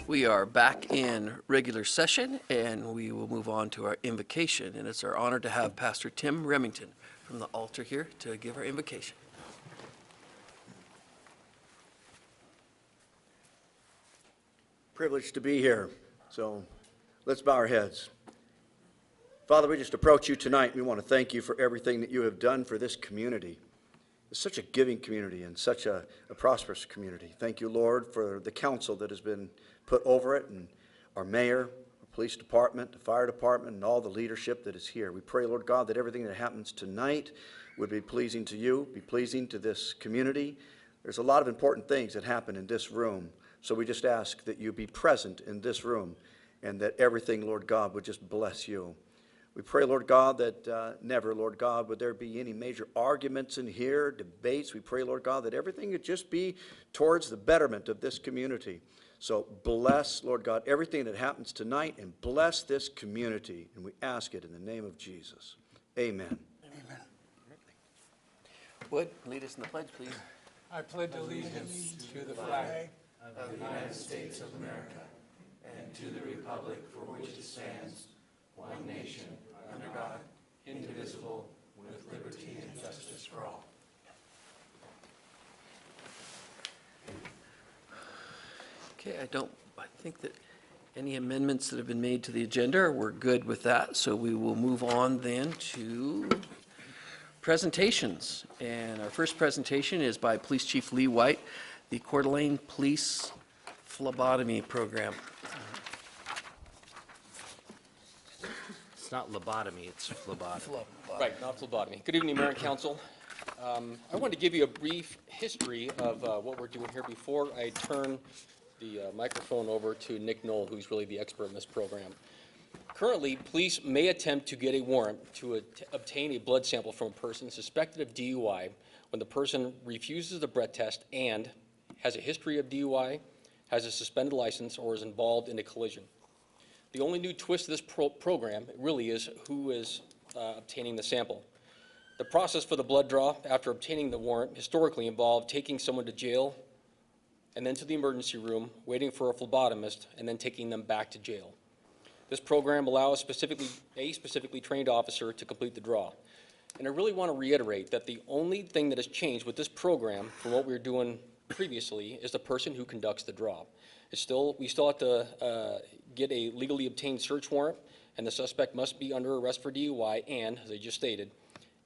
We are back in regular session, and we will move on to our invocation. And it's our honor to have Pastor Tim Remington from the altar here to give our invocation. Privileged to be here, so let's bow our heads. Father, we just approach you tonight. We want to thank you for everything that you have done for this community. It's such a giving community and such a prosperous community. Thank you, Lord, for the council that has been put over it, and our mayor, our police department, the fire department, and all the leadership that is here. We pray, Lord God, that everything that happens tonight would be pleasing to you, be pleasing to this community. There's a lot of important things that happen in this room, so we just ask that you be present in this room and that everything, Lord God, would just bless you. We pray, Lord God, that never, Lord God, would there be any major arguments in here, debates. We pray, Lord God, that everything would just be towards the betterment of this community. So bless, Lord God, everything that happens tonight, and bless this community. And we ask it in the name of Jesus. Amen. Amen. Wood, lead us in the pledge, please. I pledge allegiance to the flag of the United States of America and to the republic for which it stands, one nation, under God, indivisible, with liberty and justice for all. Okay, I think that any amendments that have been made to the agenda, we're good with that. So we will move on then to presentations. And our first presentation is by Police Chief Lee White, the Coeur d'Alene Police Phlebotomy Program. It's not lobotomy, it's phlebotomy. Right, not phlebotomy. Good evening, Mayor and Council. I wanted to give you a brief history of what we're doing here before I turn the microphone over to Nick Knoll, who's really the expert in this program. Currently, police may attempt to get a warrant to obtain a blood sample from a person suspected of DUI when the person refuses the breath test and has a history of DUI, has a suspended license, or is involved in a collision. The only new twist to this program really is who is obtaining the sample. The process for the blood draw after obtaining the warrant historically involved taking someone to jail and then to the emergency room, waiting for a phlebotomist, and then taking them back to jail. This program allows a specifically trained officer to complete the draw. And I really want to reiterate that the only thing that has changed with this program from what we were doing previously is the person who conducts the draw. We still have to get a legally obtained search warrant, and the suspect must be under arrest for DUI and, as I just stated,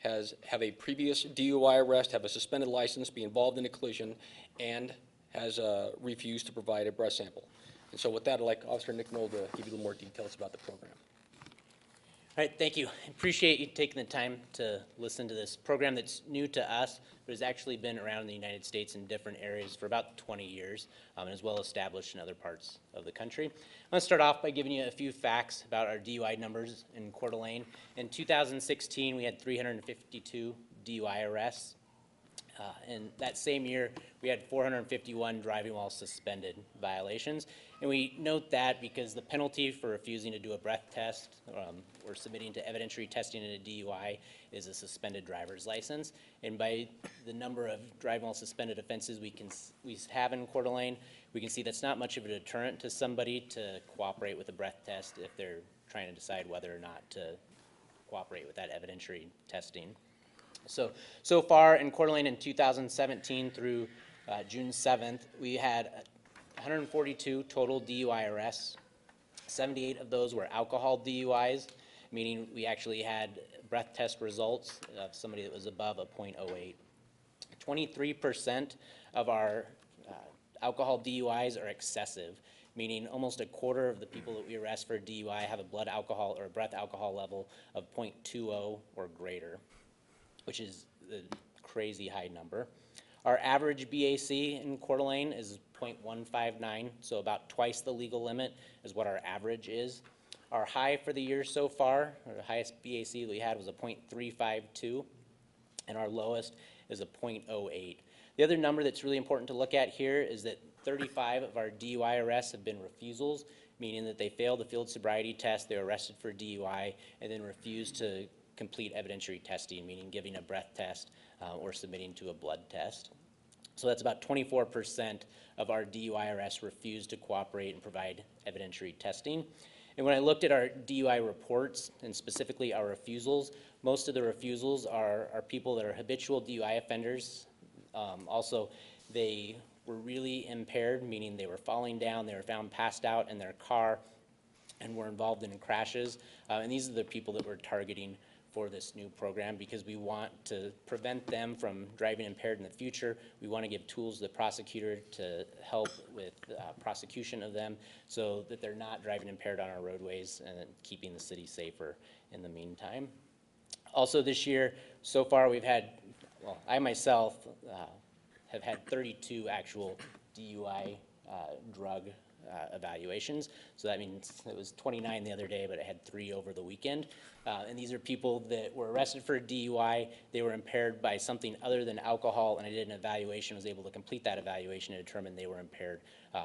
have a previous DUI arrest, have a suspended license, be involved in a collision, and has refused to provide a breath sample. And so with that, I'd like Officer Nick Knoll to give you a little more details about the program. All right, thank you. I appreciate you taking the time to listen to this program that's new to us, but has actually been around in the United States in different areas for about 20 years, and is well established in other parts of the country. I'm going to start off by giving you a few facts about our DUI numbers in Coeur d'Alene. In 2016, we had 352 DUI arrests. And that same year, we had 451 driving while suspended violations. And we note that because the penalty for refusing to do a breath test or submitting to evidentiary testing in a DUI is a suspended driver's license. And by the number of driving while suspended offenses we have in Coeur d'Alene, we can see that's not much of a deterrent to somebody to cooperate with a breath test if they're trying to decide whether or not to cooperate with that evidentiary testing. So far in Coeur d'Alene in 2017 through June 7th, we had 142 total DUI arrests. 78 of those were alcohol DUIs, meaning we actually had breath test results of somebody that was above a .08. 23% of our alcohol DUIs are excessive, meaning almost a quarter of the people that we arrest for DUI have a blood alcohol or a breath alcohol level of .20 or greater, which is a crazy high number. Our average BAC in Coeur d'Alene is .159, so about twice the legal limit is what our average is. Our high for the year so far, or the highest BAC that we had, was a .352, and our lowest is a .08. The other number that's really important to look at here is that 35 of our DUI arrests have been refusals, meaning that they failed the field sobriety test, they were arrested for DUI, and then refused to complete evidentiary testing, meaning giving a breath test or submitting to a blood test. So that's about 24% of our DUI arrests refuse to cooperate and provide evidentiary testing. And when I looked at our DUI reports, and specifically our refusals, most of the refusals are people that are habitual DUI offenders. Also, they were really impaired, meaning they were falling down, they were found passed out in their car, and were involved in crashes. And these are the people that we're targeting for this new program, because we want to prevent them from driving impaired in the future. We want to give tools to the prosecutor to help with prosecution of them, so that they're not driving impaired on our roadways and keeping the city safer in the meantime. Also this year, so far we've had, well, I myself have had 32 actual DUI drug evaluations. So that means it was 29 the other day, but I had 3 over the weekend. And these are people that were arrested for a DUI. They were impaired by something other than alcohol, and I did an evaluation, was able to complete that evaluation and determine they were impaired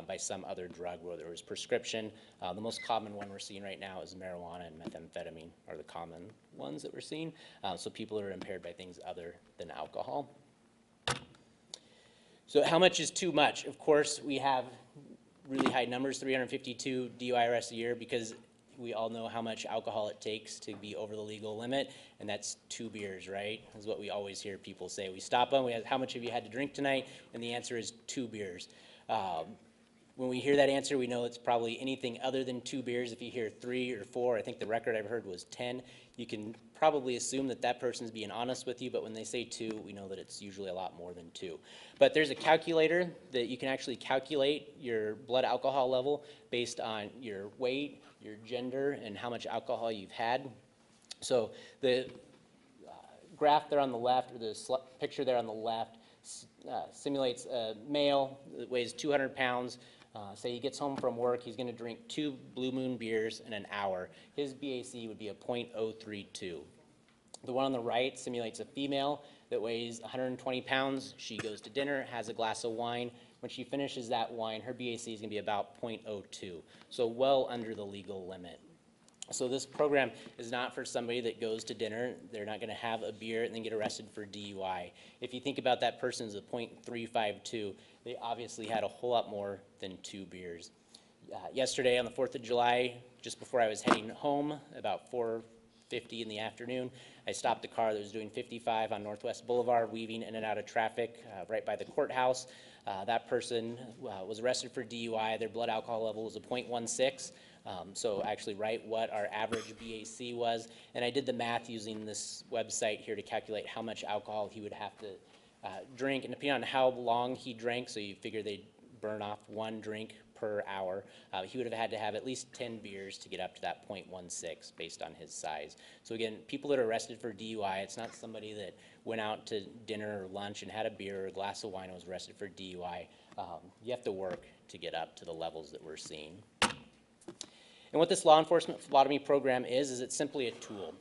by some other drug, whether it was prescription. The most common one we're seeing right now is marijuana and methamphetamine are the common ones that we're seeing. So people are impaired by things other than alcohol. So how much is too much? Of course, we have really high numbers, 352 DUI arrests a year, because we all know how much alcohol it takes to be over the legal limit, and that's 2 beers, right? That's what we always hear people say. We stop them, we ask, how much have you had to drink tonight? And the answer is 2 beers. When we hear that answer, we know it's probably anything other than 2 beers. If you hear 3 or 4, I think the record I've heard was 10, you can probably assume that that person's being honest with you, but when they say 2, we know that it's usually a lot more than 2. But there's a calculator that you can actually calculate your blood alcohol level based on your weight, your gender, and how much alcohol you've had. So the graph there on the left, or the picture there on the left, simulates a male that weighs 200 pounds. Say he gets home from work, he's going to drink 2 Blue Moon beers in an hour. His BAC would be a .032. The one on the right simulates a female that weighs 120 pounds. She goes to dinner, has a glass of wine. When she finishes that wine, her BAC is going to be about .02, so well under the legal limit. So this program is not for somebody that goes to dinner. They're not going to have a beer and then get arrested for DUI. If you think about that person as a .352, they obviously had a whole lot more than 2 beers. Yesterday on the 4th of July, just before I was heading home, about 4:50 in the afternoon, I stopped a car that was doing 55 on Northwest Boulevard, weaving in and out of traffic right by the courthouse. That person was arrested for DUI. Their blood alcohol level was a .16. So actually right what our average BAC was, and I did the math using this website here to calculate how much alcohol he would have to drink, and depending on how long he drank, so you figure they'd burn off 1 drink per hour, he would have had to have at least 10 beers to get up to that .16 based on his size. So again, people that are arrested for DUI, it's not somebody that went out to dinner or lunch and had a beer or a glass of wine and was arrested for DUI. You have to work to get up to the levels that we're seeing. And what this law enforcement phlebotomy program is it's simply a tool.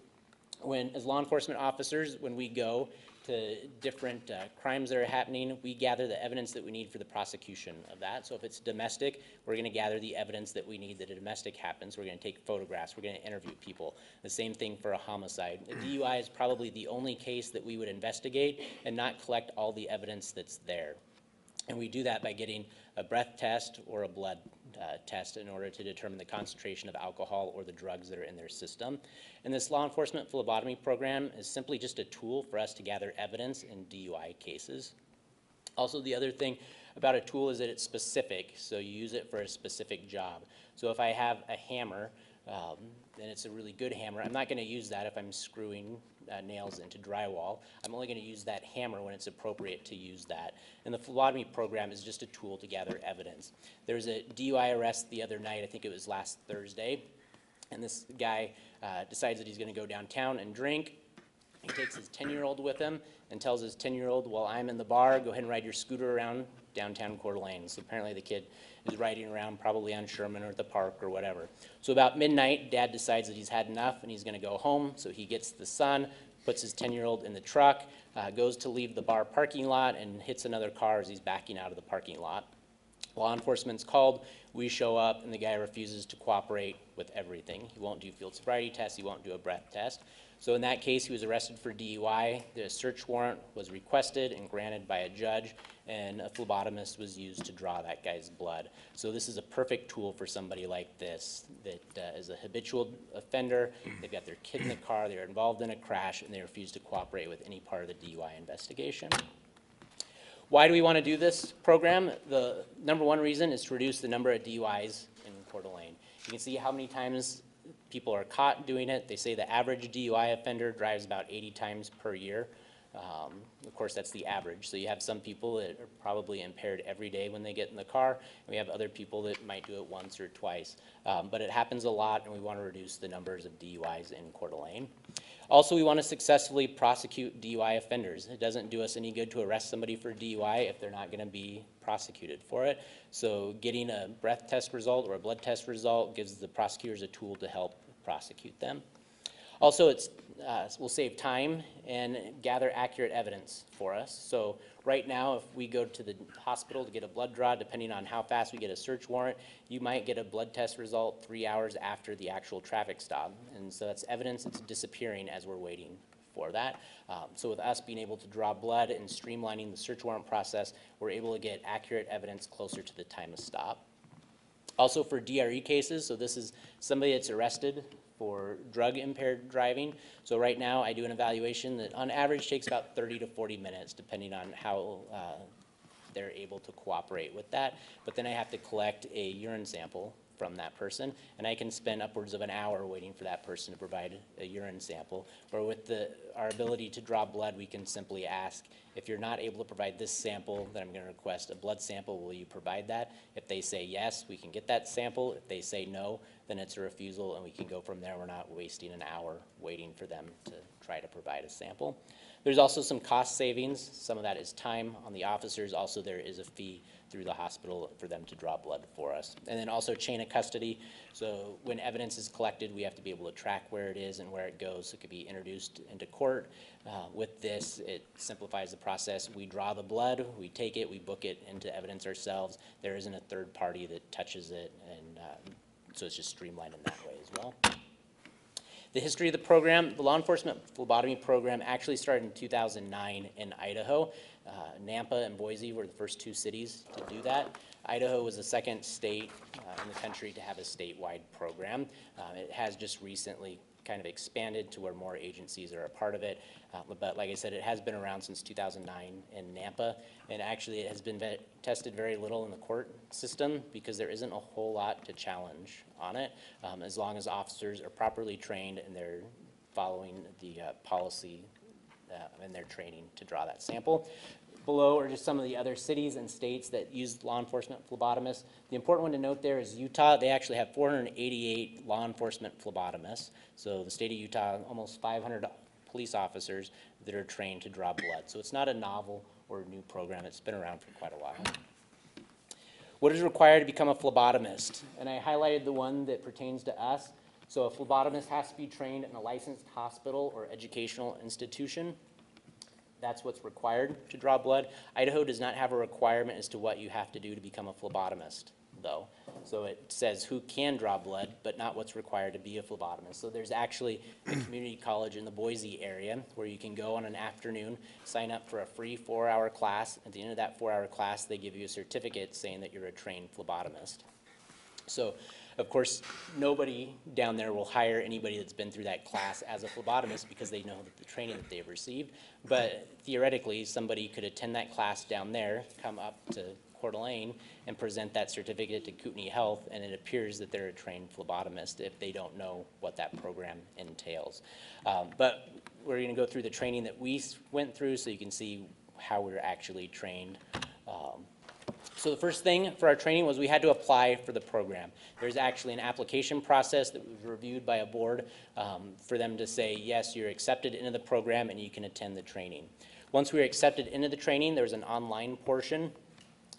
As law enforcement officers, when we go to different crimes that are happening, we gather the evidence that we need for the prosecution of that. So if it's domestic, we're going to gather the evidence that we need that a domestic happens. We're going to take photographs. We're going to interview people. The same thing for a homicide. A DUI is probably the only case that we would investigate and not collect all the evidence that's there. And we do that by getting a breath test or a blood test in order to determine the concentration of alcohol or the drugs that are in their system. And this law enforcement phlebotomy program is simply just a tool for us to gather evidence in DUI cases. Also, the other thing about a tool is that it's specific, so you use it for a specific job. So if I have a hammer, and it's a really good hammer, I'm not going to use that if I'm screwing nails into drywall. I'm only going to use that hammer when it's appropriate to use that. And the phlebotomy program is just a tool to gather evidence. There was a DUI arrest the other night, I think it was last Thursday, and this guy decides that he's going to go downtown and drink. He takes his 10-year-old with him and tells his 10-year-old, while I'm in the bar, go ahead and ride your scooter around downtown Coeur d'Alene. So apparently the kid is riding around probably on Sherman or at the park or whatever. So about midnight, Dad decides that he's had enough and he's going to go home. So he gets the son, puts his 10-year-old in the truck, goes to leave the bar parking lot and hits another car as he's backing out of the parking lot. Law enforcement's called, we show up, and the guy refuses to cooperate with everything. He won't do field sobriety tests, he won't do a breath test. So in that case, he was arrested for DUI. The search warrant was requested and granted by a judge, and a phlebotomist was used to draw that guy's blood. So this is a perfect tool for somebody like this that is a habitual offender. They've got their kid in the car, they're involved in a crash, and they refuse to cooperate with any part of the DUI investigation. Why do we want to do this program? The number one reason is to reduce the number of DUIs in Coeur d'Alene. You can see how many times people are caught doing it. They say the average DUI offender drives about 80 times per year. Of course, that's the average. So you have some people that are probably impaired every day when they get in the car, and we have other people that might do it once or twice. But it happens a lot, and we want to reduce the numbers of DUIs in Coeur d'Alene. Also, we want to successfully prosecute DUI offenders. It doesn't do us any good to arrest somebody for DUI if they're not going to be prosecuted for it. So getting a breath test result or a blood test result gives the prosecutors a tool to help prosecute them. Also, it will save time and gather accurate evidence for us. So right now, if we go to the hospital to get a blood draw, depending on how fast we get a search warrant, you might get a blood test result 3 hours after the actual traffic stop. And so that's evidence that's disappearing as we're waiting for that. So with us being able to draw blood and streamlining the search warrant process, we're able to get accurate evidence closer to the time of stop. Also for DRE cases, so this is somebody that's arrested for drug-impaired driving. So right now, I do an evaluation that on average takes about 30 to 40 minutes, depending on how they're able to cooperate with that. But then I have to collect a urine sample from that person, and I can spend upwards of an hour waiting for that person to provide a urine sample. Or with our ability to draw blood, we can simply ask, if you're not able to provide this sample, then I'm going to request a blood sample. Will you provide that? If they say yes, we can get that sample. If they say no, then it's a refusal, and we can go from there. We're not wasting an hour waiting for them to try to provide a sample. There's also some cost savings. Some of that is time on the officers. Also, there is a fee through the hospital for them to draw blood for us. And then also chain of custody. So when evidence is collected, we have to be able to track where it is and where it goes. It could be introduced into court. With this, it simplifies the process. We draw the blood, we take it, we book it into evidence ourselves. There isn't a third party that touches it, and so it's just streamlined in that way as well. The history of the program, the law enforcement phlebotomy program actually started in 2009 in Idaho. Nampa and Boise were the first two cities to do that. Idaho was the second state in the country to have a statewide program. It has just recently kind of expanded to where more agencies are a part of it. But like I said, it has been around since 2009 in Nampa, and actually it has been tested very little in the court system because there isn't a whole lot to challenge on it, as long as officers are properly trained and they're following the policy and their training to draw that sample. Below are just some of the other cities and states that use law enforcement phlebotomists. The important one to note there is Utah. They actually have 488 law enforcement phlebotomists. So the state of Utah, almost 500 police officers that are trained to draw blood. So it's not a novel or a new program. It's been around for quite a while. What is required to become a phlebotomist? And I highlighted the one that pertains to us. So a phlebotomist has to be trained in a licensed hospital or educational institution. That's what's required to draw blood. Idaho does not have a requirement as to what you have to do to become a phlebotomist, though. So it says who can draw blood, but not what's required to be a phlebotomist. So there's actually a community college in the Boise area where you can go on an afternoon, sign up for a free 4-hour class. At the end of that 4-hour class, they give you a certificate saying that you're a trained phlebotomist. So, of course, nobody down there will hire anybody that's been through that class as a phlebotomist because they know that the training that they've received. But theoretically, somebody could attend that class down there, come up to Coeur d'Alene, and present that certificate to Kootenai Health, and it appears that they're a trained phlebotomist if they don't know what that program entails. But we're going to go through the training that we went through so you can see how we're actually trained. So the first thing for our training was we had to apply for the program. There's actually an application process that was reviewed by a board for them to say, yes, you're accepted into the program and you can attend the training. Once we were accepted into the training, there was an online portion.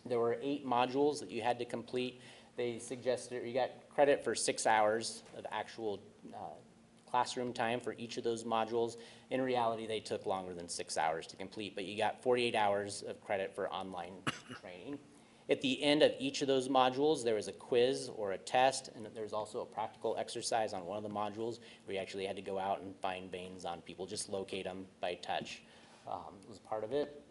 There were 8 modules that you had to complete. They suggested you got credit for 6 hours of actual classroom time for each of those modules. In reality, they took longer than 6 hours to complete, but you got 48 hours of credit for online training. At the end of each of those modules, there was a quiz or a test, and there was also a practical exercise on one of the modules where you actually had to go out and find veins on people, just locate them by touch. Was part of it.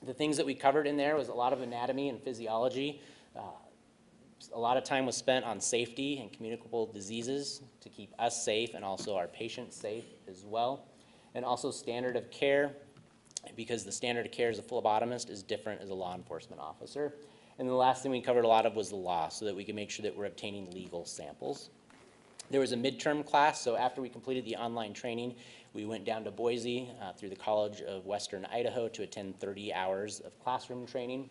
The things that we covered in there was a lot of anatomy and physiology. A lot of time was spent on safety and communicable diseases to keep us safe and also our patients safe as well. And also standard of care, because the standard of care as a phlebotomist is different as a law enforcement officer. And the last thing we covered a lot of was the law, so that we can make sure that we're obtaining legal samples. There was a midterm class, so after we completed the online training, we went down to Boise through the College of Western Idaho to attend 30 hours of classroom training.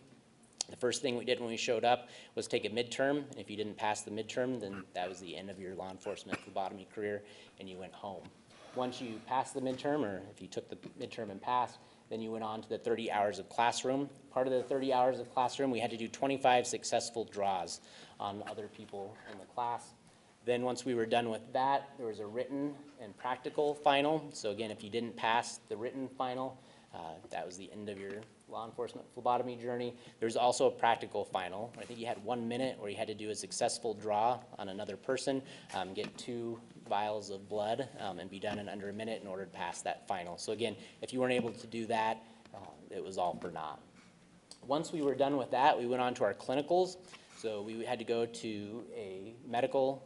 The first thing we did when we showed up was take a midterm. If you didn't pass the midterm, then that was the end of your law enforcement phlebotomy career, and you went home. Once you passed the midterm, or if you took the midterm and passed, then you went on to the 30 hours of classroom. Part of the 30 hours of classroom, we had to do 25 successful draws on other people in the class. Then once we were done with that, there was a written and practical final. So again, if you didn't pass the written final, that was the end of your law enforcement phlebotomy journey. There's also a practical final. I think you had 1 minute where you had to do a successful draw on another person, get 2 vials of blood, and be done in under a minute in order to pass that final. So again, if you weren't able to do that, it was all for naught. Once we were done with that, we went on to our clinicals. So we had to go to a medical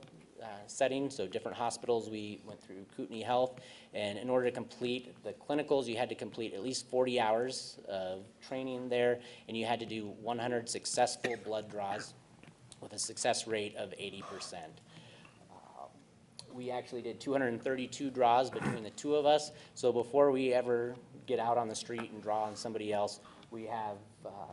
setting, so different hospitals. We went through Kootenai Health, and in order to complete the clinicals, you had to complete at least 40 hours of training there, and you had to do 100 successful blood draws with a success rate of 80%. We actually did 232 draws between the two of us, so before we ever get out on the street and draw on somebody else, we have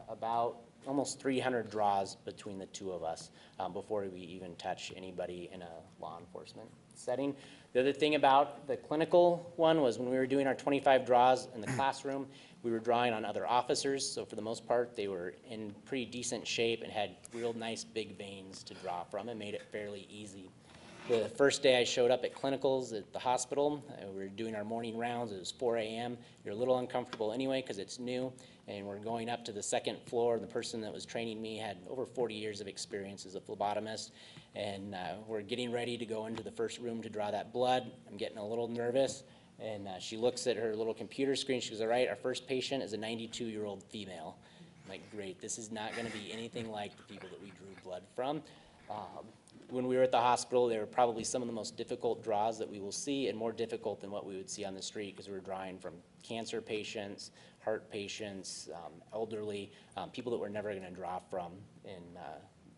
about almost 300 draws between the two of us before we even touch anybody in a law enforcement setting. The other thing about the clinical one was when we were doing our 25 draws in the classroom, we were drawing on other officers, so for the most part, they were in pretty decent shape and had real nice big veins to draw from. It made it fairly easy. The first day I showed up at clinicals at the hospital, we were doing our morning rounds. It was 4 a.m. You're a little uncomfortable anyway because it's new, and we're going up to the second floor. The person that was training me had over 40 years of experience as a phlebotomist, and we're getting ready to go into the first room to draw that blood. I'm getting a little nervous, and she looks at her little computer screen. She goes, "All right, our first patient is a 92-year-old female." I'm like, great, this is not going to be anything like the people that we drew blood from. When we were at the hospital, they were probably some of the most difficult draws that we will see, and more difficult than what we would see on the street, because we were drawing from cancer patients, heart patients, elderly, people that we're never going to draw from in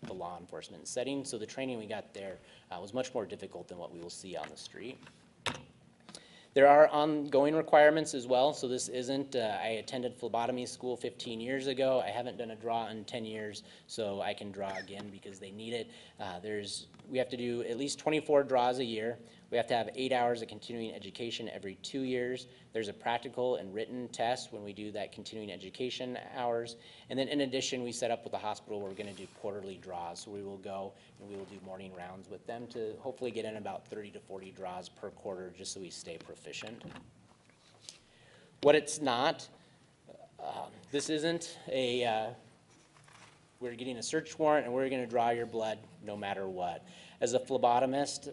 the law enforcement setting. So the training we got there was much more difficult than what we will see on the street. There are ongoing requirements as well, so this isn't, I attended phlebotomy school 15 years ago. I haven't done a draw in 10 years, so I can draw again because they need it. We have to do at least 24 draws a year. We have to have 8 hours of continuing education every 2 years. There's a practical and written test when we do that continuing education hours. And then in addition, we set up with the hospital, we're gonna do quarterly draws. So we will go and we will do morning rounds with them to hopefully get in about 30 to 40 draws per quarter, just so we stay proficient. What it's not, this isn't we're getting a search warrant and we're gonna draw your blood no matter what. As a phlebotomist,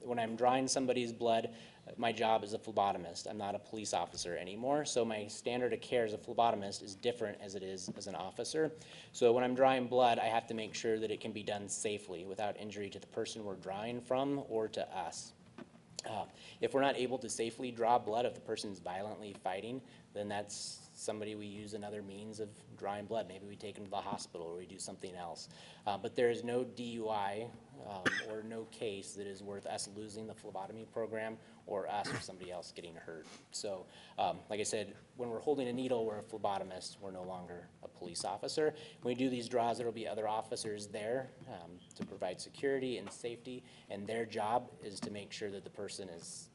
when I'm drawing somebody's blood, my job is a phlebotomist. I'm not a police officer anymore, so my standard of care as a phlebotomist is different as it is as an officer. So when I'm drawing blood, I have to make sure that it can be done safely without injury to the person we're drawing from or to us. If we're not able to safely draw blood, if the person's violently fighting, then that's somebody we use another means of drawing blood. Maybe we take them to the hospital or we do something else. But there is no DUI or no case that is worth us losing the phlebotomy program or us or somebody else getting hurt. So like I said, when we're holding a needle, we're a phlebotomist. We're no longer a police officer. When we do these draws, there will be other officers there to provide security and safety, and their job is to make sure that the person is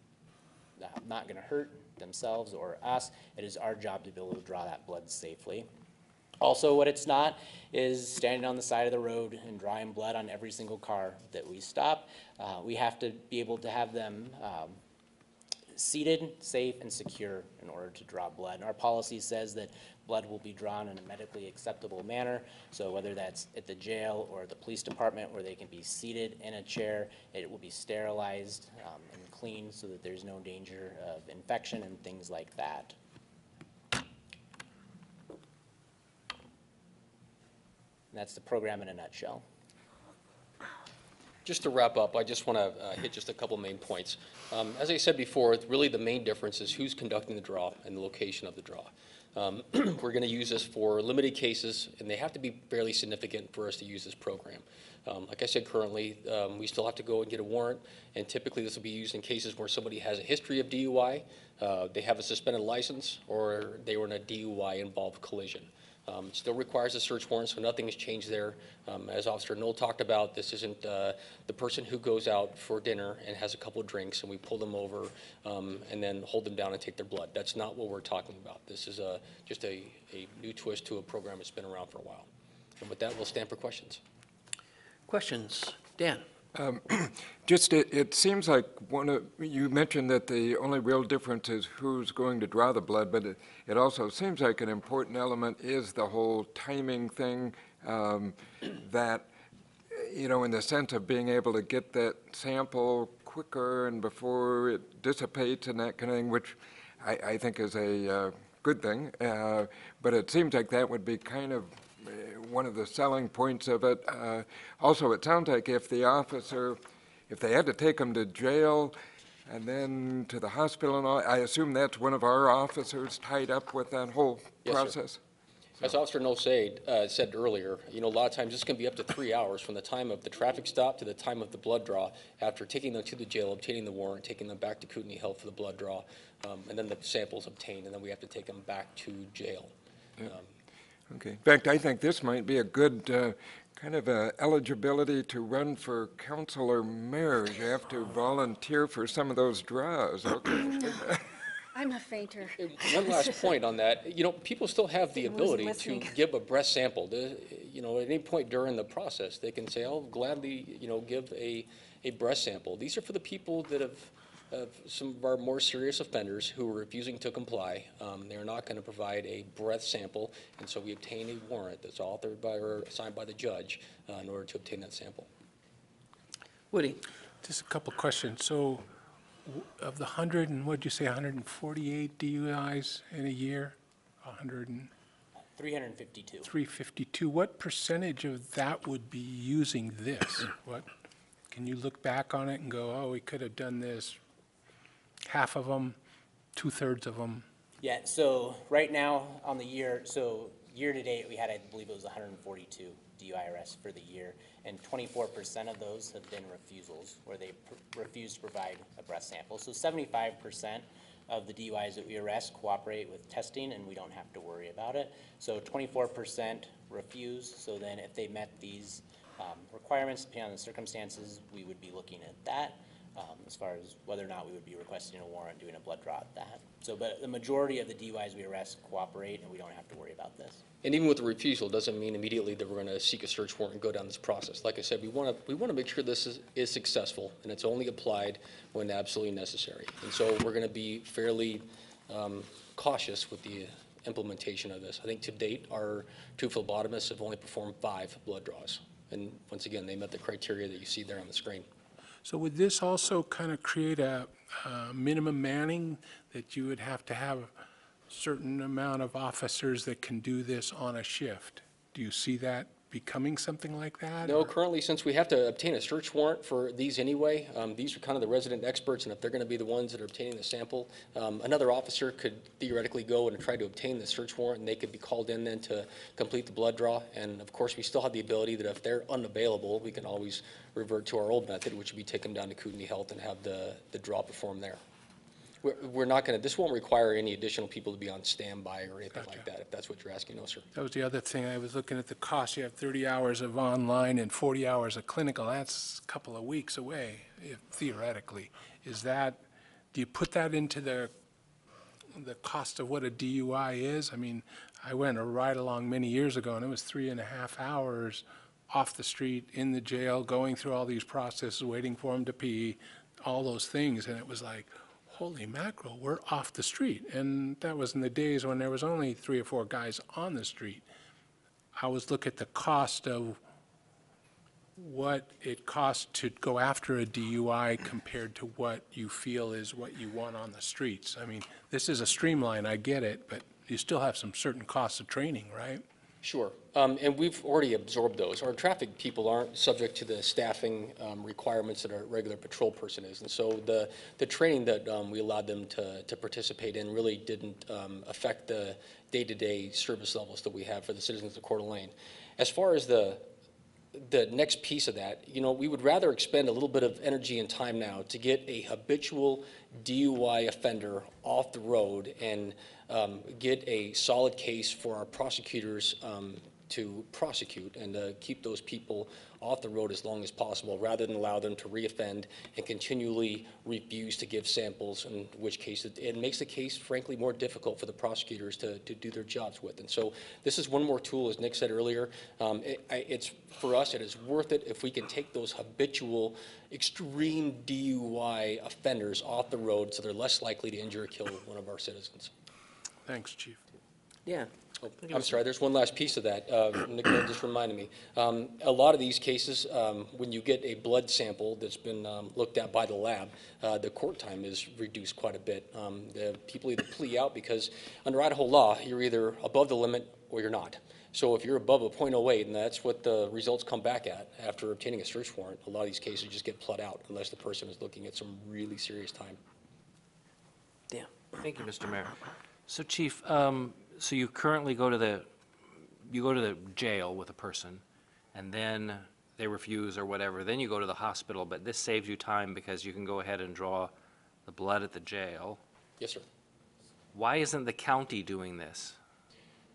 not going to hurt themselves or us. It is our job to be able to draw that blood safely. Also, what it's not is standing on the side of the road and drawing blood on every single car that we stop. We have to be able to have them seated, safe, and secure in order to draw blood. And our policy says that blood will be drawn in a medically acceptable manner. So whether that's at the jail or the police department where they can be seated in a chair, it will be sterilized and cleaned so that there's no danger of infection and things like that. And that's the program in a nutshell. Just to wrap up, I just want to hit just a couple main points. As I said before, really the main difference is who's conducting the draw and the location of the draw. We're going to use this for limited cases, and they have to be fairly significant for us to use this program. Like I said, currently, we still have to go and get a warrant, and typically this will be used in cases where somebody has a history of DUI, they have a suspended license, or they were in a DUI-involved collision. It still requires a search warrant, so nothing has changed there. As Officer Knoll talked about, this isn't the person who goes out for dinner and has a couple of drinks and we pull them over and then hold them down and take their blood. That's not what we're talking about. This is just a new twist to a program that's been around for a while. And with that, we'll stand for questions. Questions? Dan? It seems like you mentioned that the only real difference is who's going to draw the blood, but it also seems like an important element is the whole timing thing, that, you know, in the sense of being able to get that sample quicker and before it dissipates and that kind of thing, which I think is a good thing, but it seems like that would be kind of one of the selling points of it. Also, it sounds like if the officer, if they had to take them to jail and then to the hospital and all, I assume that's one of our officers tied up with that whole Yes, sir. process? As Officer Knoll said earlier, you know, a lot of times this can be up to 3 hours from the time of the traffic stop to the time of the blood draw, after taking them to the jail, obtaining the warrant, taking them back to Kootenai Health for the blood draw, and then the sample's obtained, and then we have to take them back to jail. Yeah. Okay. In fact, I think this might be a good kind of eligibility to run for council or mayor. You have to volunteer for some of those draws. Okay. I'm a fainter. One last point on that, you know, people still have the I wasn't ability to listening. give a breast sample. You know, at any point during the process, they can say, I'll gladly, you know, give a breast sample. These are for the people that have some of our more serious offenders who are refusing to comply. They're not going to provide a breath sample, and so we obtain a warrant that's authored by or signed by the judge in order to obtain that sample. Woody? Just a couple questions. So of the 100 and what'd you say, 148 DUIs in a year? 352. 352. What percentage of that would be using this? What, can you look back on it and go, oh, we could have done this? Half of them, 2/3 of them? Yeah, so right now on the year, so year to date, we had, I believe it was 142 DUI arrests for the year, and 24% of those have been refusals, where they refuse to provide a breath sample. So 75% of the DUIs that we arrest cooperate with testing, and we don't have to worry about it. So 24% refuse, so then if they met these requirements, depending on the circumstances, we would be looking at that. As far as whether or not we would be requesting a warrant, doing a blood draw at that. So, but the majority of the DUIs we arrest cooperate, and we don't have to worry about this. And even with the refusal, doesn't mean immediately that we're going to seek a search warrant and go down this process. Like I said, we want to make sure this is successful, and it's only applied when absolutely necessary. And so we're going to be fairly cautious with the implementation of this. I think to date, our 2 phlebotomists have only performed 5 blood draws. And once again, they met the criteria that you see there on the screen. So would this also kind of create a minimum manning, that you would have to have a certain amount of officers that can do this on a shift? Do you see that becoming something like that? No, or- currently, since we have to obtain a search warrant for these anyway, these are kind of the resident experts, and if they're going to be the ones that are obtaining the sample, another officer could theoretically go and try to obtain the search warrant, and they could be called in then to complete the blood draw. And of course, we still have the ability that if they're unavailable, we can always revert to our old method, which would be take them down to Kootenai Health and have the draw performed there. We're not going to, this won't require any additional people to be on standby or anything like that, if that's what you're asking. No, sir. That was the other thing. I was looking at the cost. You have 30 hours of online and 40 hours of clinical. That's a couple of weeks away, theoretically. Is that, do you put that into the cost of what a DUI is? I mean, I went a ride along many years ago, and it was 3.5 hours off the street, in the jail, going through all these processes, waiting for them to pee, all those things, and it was like, holy mackerel, we're off the street. And that was in the days when there was only 3 or 4 guys on the street. I always look at the cost of what it costs to go after a DUI compared to what you feel is what you want on the streets. I mean, this is a streamline, I get it, but you still have some certain costs of training, right? Sure, and we've already absorbed those. Our traffic people aren't subject to the staffing requirements that our regular patrol person is. And so the training that we allowed them to participate in really didn't affect the day-to-day service levels that we have for the citizens of Coeur d'Alene. As far as the next piece of that, you know, we would rather expend a little bit of energy and time now to get a habitual DUI offender off the road and get a solid case for our prosecutors to prosecute and keep those people off the road as long as possible, rather than allow them to reoffend and continually refuse to give samples, in which case it makes the case, frankly, more difficult for the prosecutors to do their jobs with. And so this is one more tool, as Nick said earlier. It's, for us, it is worth it if we can take those habitual, extreme DUI offenders off the road so they're less likely to injure or kill one of our citizens. Thanks, Chief. Yeah. Oh, I'm sorry, there's one last piece of that. Nicole just reminded me. A lot of these cases, when you get a blood sample that's been looked at by the lab, the court time is reduced quite a bit. The people either plea out because under Idaho law, you're either above the limit or you're not. So if you're above a .08, and that's what the results come back at after obtaining a search warrant, a lot of these cases just get pled out unless the person is looking at some really serious time. Yeah. Thank you, Mr. Mayor. So, Chief, so you currently go to the jail with a person, and then they refuse or whatever, then you go to the hospital, but this saves you time because you can go ahead and draw the blood at the jail. Yes, sir. Why isn't the county doing this?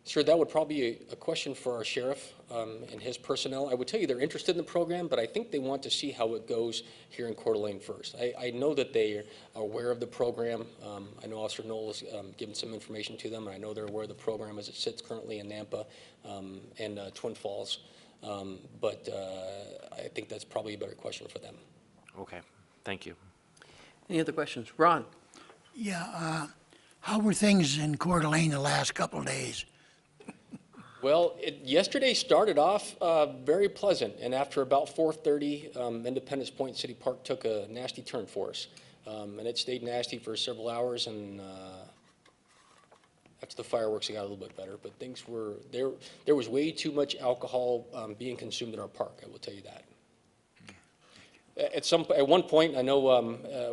Sure, that would probably be a question for our sheriff and his personnel. I would tell you they're interested in the program, but I think they want to see how it goes here in Coeur d'Alene first. I know that they are aware of the program. I know Officer Knoll has given some information to them, and I know they're aware of the program as it sits currently in Nampa and Twin Falls. But I think that's probably a better question for them. Okay, thank you. Any other questions? Ron? Yeah, how were things in Coeur d'Alene the last couple of days? Well, yesterday started off very pleasant, and after about 4:30, Independence Point City Park took a nasty turn for us. And it stayed nasty for several hours, and after the fireworks, it got a little bit better. But things were, there was way too much alcohol being consumed in our park, I will tell you that. At one point, I know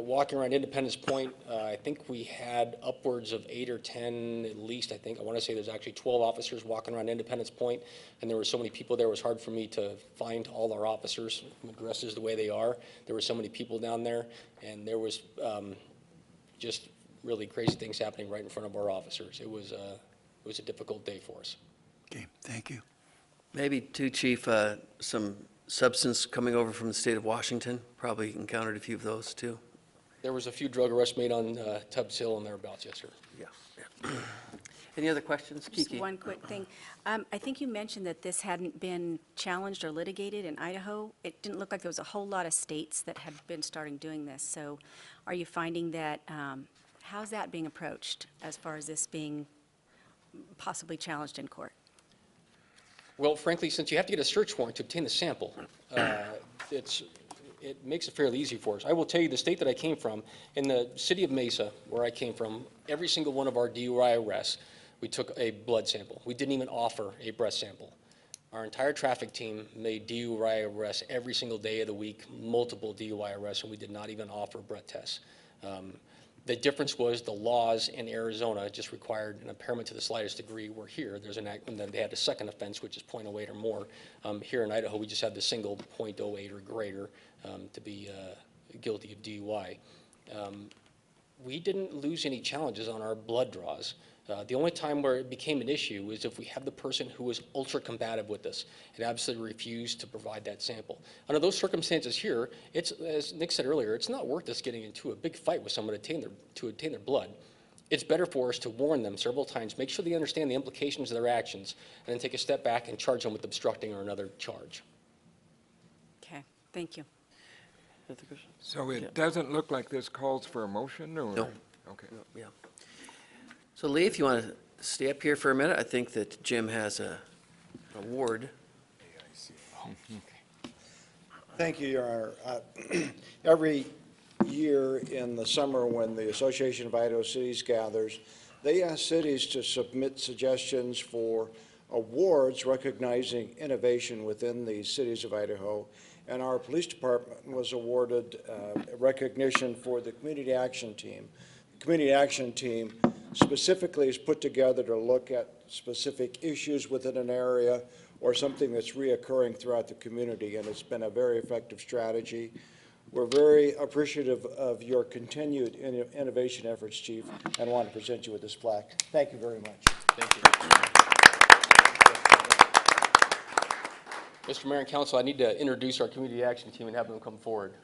walking around Independence Point, I think we had upwards of 8 or 10 at least. I want to say there's actually 12 officers walking around Independence Point, and there were so many people there, it was hard for me to find all our officers dressed the way they are. There were so many people down there, and there was just really crazy things happening right in front of our officers. It was a difficult day for us. Okay, thank you. Maybe too, Chief, some substance coming over from the state of Washington, probably encountered a few of those too. There was a few drug arrests made on Tubbs Hill and thereabouts, yes, sir. Yeah. Any other questions? Just Kiki? one quick thing. I think you mentioned that this hadn't been challenged or litigated in Idaho. It didn't look like there was a whole lot of states that had been starting doing this. So are you finding that, how's that being approached as far as this being possibly challenged in court? Well, frankly, since you have to get a search warrant to obtain the sample, it makes it fairly easy for us. I will tell you, the state that I came from, in the city of Mesa, where I came from, every single one of our DUI arrests, we took a blood sample. We didn't even offer a breath sample. Our entire traffic team made DUI arrests every single day of the week, multiple DUI arrests, and we did not even offer breath tests. The difference was the laws in Arizona just required an impairment to the slightest degree, where here, there's an act, and then they had a second offense, which is .08 or more. Here in Idaho, we just had the single .08 or greater to be guilty of DUI. We didn't lose any challenges on our blood draws. The only time where it became an issue is if we have the person who was ultra combative with us and absolutely refused to provide that sample. Under those circumstances here, it's, as Nick said earlier, it's not worth us getting into a big fight with someone to obtain their blood. It's better for us to warn them several times, make sure they understand the implications of their actions, and then take a step back and charge them with obstructing or another charge. Okay, thank you. So it doesn't look like this calls for a motion, or? No. Okay. Yeah. So Lee, if you want to stay up here for a minute, I think that Jim has an award. Thank you, Your Honor. Every year in the summer, when the Association of Idaho Cities gathers, they ask cities to submit suggestions for awards recognizing innovation within the cities of Idaho. And our police department was awarded recognition for the Community Action Team. The Community Action Team specifically is put together to look at specific issues within an area or something that's reoccurring throughout the community, and it's been a very effective strategy. We're very appreciative of your continued innovation efforts, Chief, and want to present you with this plaque. Thank you very much. Thank you. Mr. Mayor and Council, I need to introduce our community action team and have them come forward.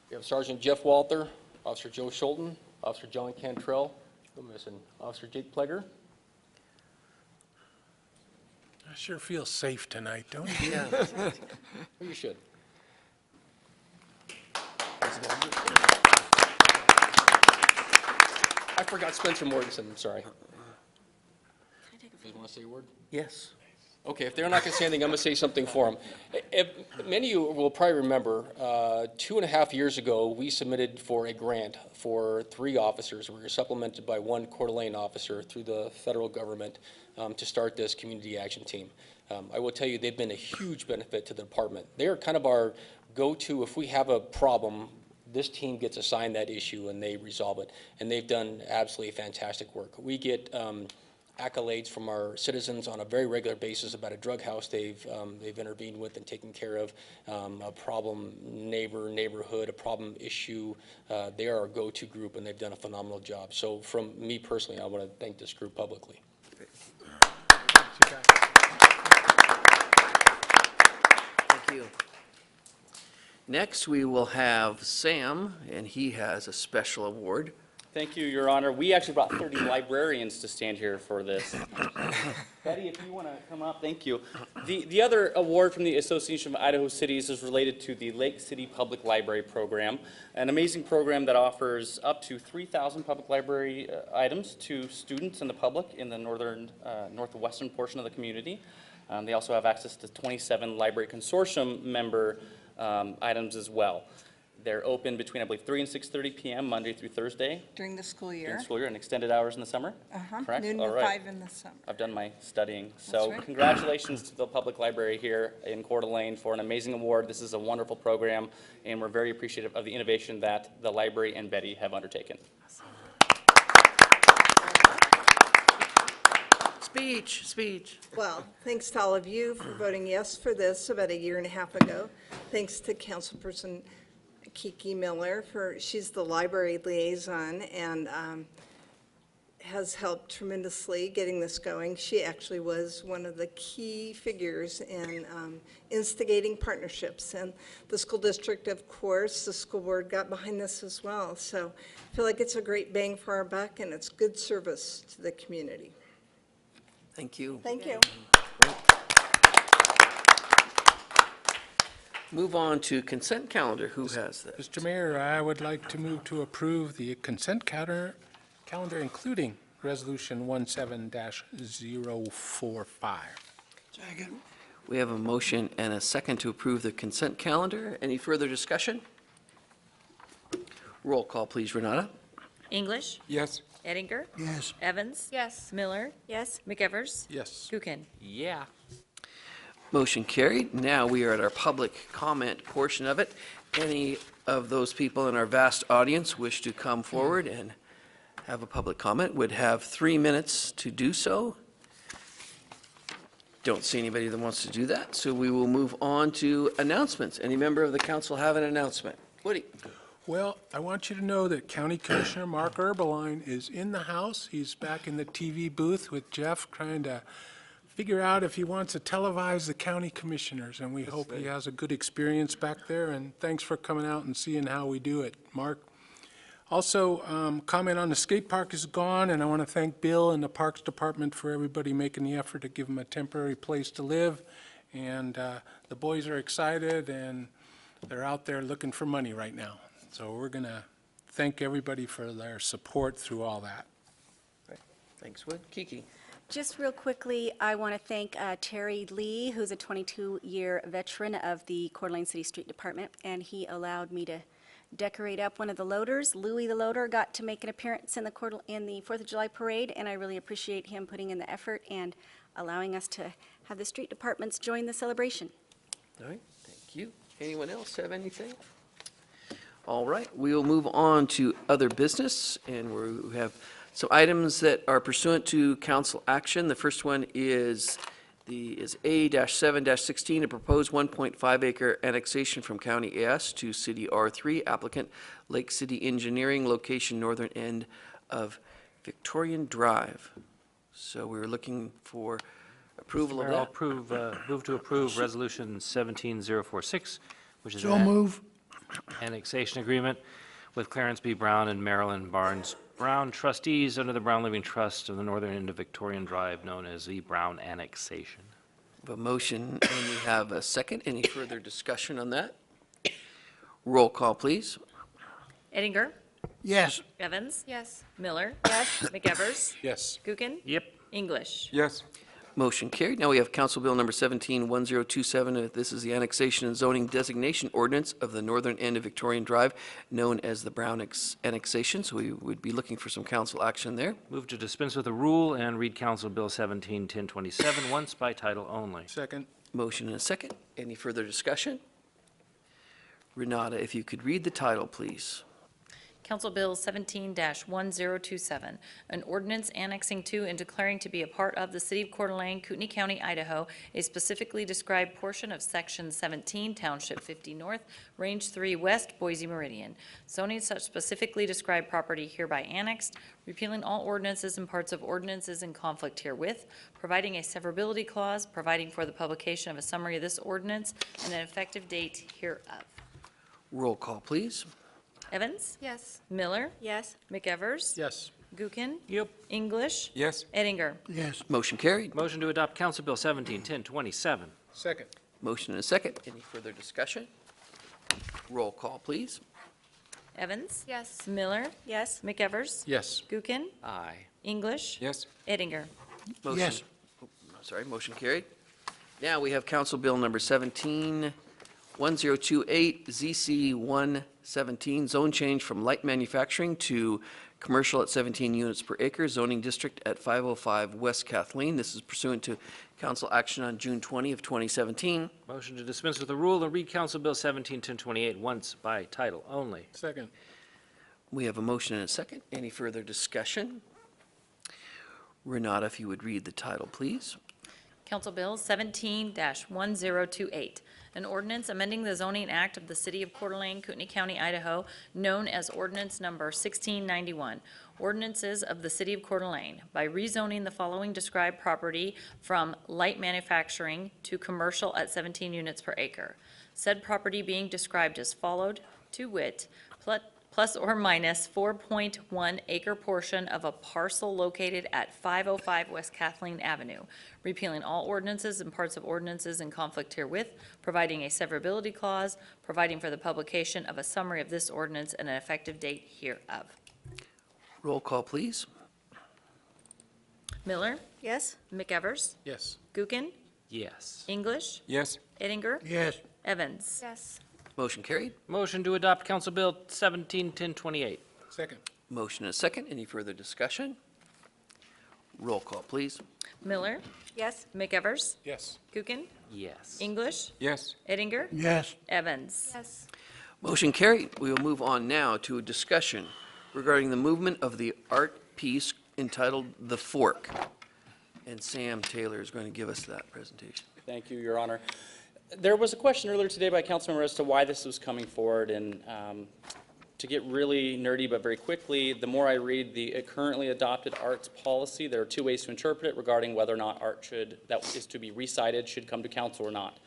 We have Sergeant Jeff Walther, Officer Joe Schulten, Officer John Cantrell, I'm missing Officer Jake Pleger. I sure feel safe tonight, don't you? Yeah. Well, you should. I forgot Spencer Mortensen, I'm sorry. You want to say a word? Yes. Okay, if they're not going to say anything, I'm going to say something for them. Many of you will probably remember, 2.5 years ago, we submitted for a grant for 3 officers. We were supplemented by 1 Coeur d'Alene officer through the federal government to start this community action team. I will tell you, they've been a huge benefit to the department. They are kind of our go-to. If we have a problem, this team gets assigned that issue and they resolve it. And they've done absolutely fantastic work. We get accolades from our citizens on a very regular basis about a drug house they've intervened with and taken care of, a problem neighborhood, a problem issue. They are our go-to group, and they've done a phenomenal job. So from me personally, I want to thank this group publicly. Thank you. Next, we will have Sam, and he has a special award. Thank you, Your Honor. We actually brought 30 librarians to stand here for this. Betty, if you want to come up, thank you. The other award from the Association of Idaho Cities is related to the Lake City Public Library Program, an amazing program that offers up to 3,000 public library items to students and the public in the northwestern portion of the community. They also have access to 27 library consortium member items as well. They're open between, I believe, 3 and 6:30 p.m. Monday through Thursday. During the school During year. the school year, and extended hours in the summer? Correct? Noon All to right. 5 in the summer. I've done my studying. So right. congratulations to the public library here in Coeur d'Alene for an amazing award. This is a wonderful program, and we're very appreciative of the innovation that the library and Betty have undertaken. Speech. Well, thanks to all of you for voting yes for this about 1.5 years ago. Thanks to Councilperson Kiki Miller she's the library liaison and has helped tremendously getting this going. She actually was one of the key figures in instigating partnerships. And the school district, of course, the school board got behind this as well. So I feel like it's a great bang for our buck and it's good service to the community. Thank you. Thank you. Move on to consent calendar. Who has that? Mr. Mayor, I would like to move to approve the consent calendar, including Resolution 17-045. Second. We have a motion and a second to approve the consent calendar. Any further discussion? Roll call, please, Renata. English, Yes. Ettinger, Yes. Evans. Yes. Miller, Yes? McEvers, Yes. Kukin. Yeah. Motion carried. Now we are at our public comment portion of it. Any of those people in our vast audience wish to come forward and have a public comment would have 3 minutes to do so. Don't see anybody that wants to do that, so we will move on to announcements. Any member of the council have an announcement? Woody? Well, I want you to know that County Commissioner Mark Erbeline is in the house. He's back in the TV booth with Jeff trying to figure out if he wants to televise the county commissioners, and we hope he has a good experience back there, and thanks for coming out and seeing how we do it, Mark. Also, comment on the skate park is gone, and I want to thank Bill and the Parks Department for everybody making the effort to give them a temporary place to live, and the boys are excited, and they're out there looking for money right now. So we're going to thank everybody for their support through all that. Thanks, Wood. Kiki? Just real quickly, I want to thank Terry Lee, who's a 22-year veteran of the Coeur d'Alene City Street Department, and he allowed me to decorate up one of the loaders. Louis the loader got to make an appearance in the 4th of July parade, and I really appreciate him putting in the effort and allowing us to have the street departments join the celebration. All right, thank you. Anyone else have anything? All right, we will move on to other business, and we have some items that are pursuant to council action. The first one is A-7-16, a proposed 1.5 acre annexation from County AS to City R3, applicant Lake City Engineering, location northern end of Victorian Drive. So we're looking for approval of Mayor, I'll that. move to approve Resolution 17046, which is So an move. annexation agreement with Clarence B. Brown and Marilyn Barnes Brown, trustees under the Brown Living Trust of the northern end of Victorian Drive, known as the Brown Annexation. We have a motion and we have a second. Any further discussion on that? Roll call, please. Eddinger, Yes. Evans, Yes. Miller. Yes. McEvers, Yes. Gookin, Yep. English. Yes. Motion carried. Now we have Council Bill Number 17-1027. This is the annexation and zoning designation ordinance of the northern end of Victorian Drive, known as the Brown Annexation. So we would be looking for some council action there. Move to dispense with the rule and read Council Bill 17-1027 once by title only. Second. Motion and a second. Any further discussion? Renata, if you could read the title, please. Council Bill 17-1027, an ordinance annexing to and declaring to be a part of the City of Coeur d'Alene, Kootenai County, Idaho, a specifically described portion of Section 17, Township 50 North, Range 3 West, Boise Meridian. Zoning such specifically described property hereby annexed, repealing all ordinances and parts of ordinances in conflict herewith, providing a severability clause, providing for the publication of a summary of this ordinance, and an effective date hereof. Roll call, please. Evans? Yes. Miller? Yes. McEvers? Yes. Gookin? Yep. English? Yes. Eddinger? Yes. Motion carried. Motion to adopt Council Bill 17-1027. Second. Motion and a second. Any further discussion? Roll call, please. Evans? Yes. Miller? Yes. McEvers? Yes. Gookin? Aye. English? Yes. Eddinger? Motion- Yes. Sorry, motion carried. Now we have Council Bill Number 17-1028, ZC 117, zone change from light manufacturing to commercial at 17 units per acre, zoning district at 505 West Kathleen. This is pursuant to council action on June 20 of 2017. Motion to dispense with the rule and read Council Bill 17-1028 once by title only. Second. We have a motion and a second. Any further discussion? Renata, if you would read the title, please. Council Bill 17-1028, an ordinance amending the zoning act of the City of Coeur d'Alene, Kootenai County, Idaho, known as Ordinance Number 1691, ordinances of the City of Coeur d'Alene, by rezoning the following described property from light manufacturing to commercial at 17 units per acre. Said property being described as followed, to wit, plus or minus 4.1 acre portion of a parcel located at 505 West Kathleen Avenue, repealing all ordinances and parts of ordinances in conflict herewith, providing a severability clause, providing for the publication of a summary of this ordinance and an effective date hereof. Roll call, please. Miller, Yes. McEvers, Yes. Gookin, Yes. English, Yes. Eddinger, Yes. Evans. Yes. Motion carried. Motion to adopt Council Bill 17-1028. Second. Motion and a second. Any further discussion? Roll call, please. Miller, Yes. McEvers, Yes. Gookin, Yes. English, Yes. Eddinger, Yes. Evans. Yes. Motion carried. We will move on now to a discussion regarding the movement of the art piece entitled The Fork. And Sam Taylor is going to give us that presentation. Thank you, Your Honor. There was a question earlier today by a council member as to why this was coming forward, and to get really nerdy but very quickly, the more I read the currently adopted arts policy, there are two ways to interpret it regarding whether or not art that is to be recited should come to council or not.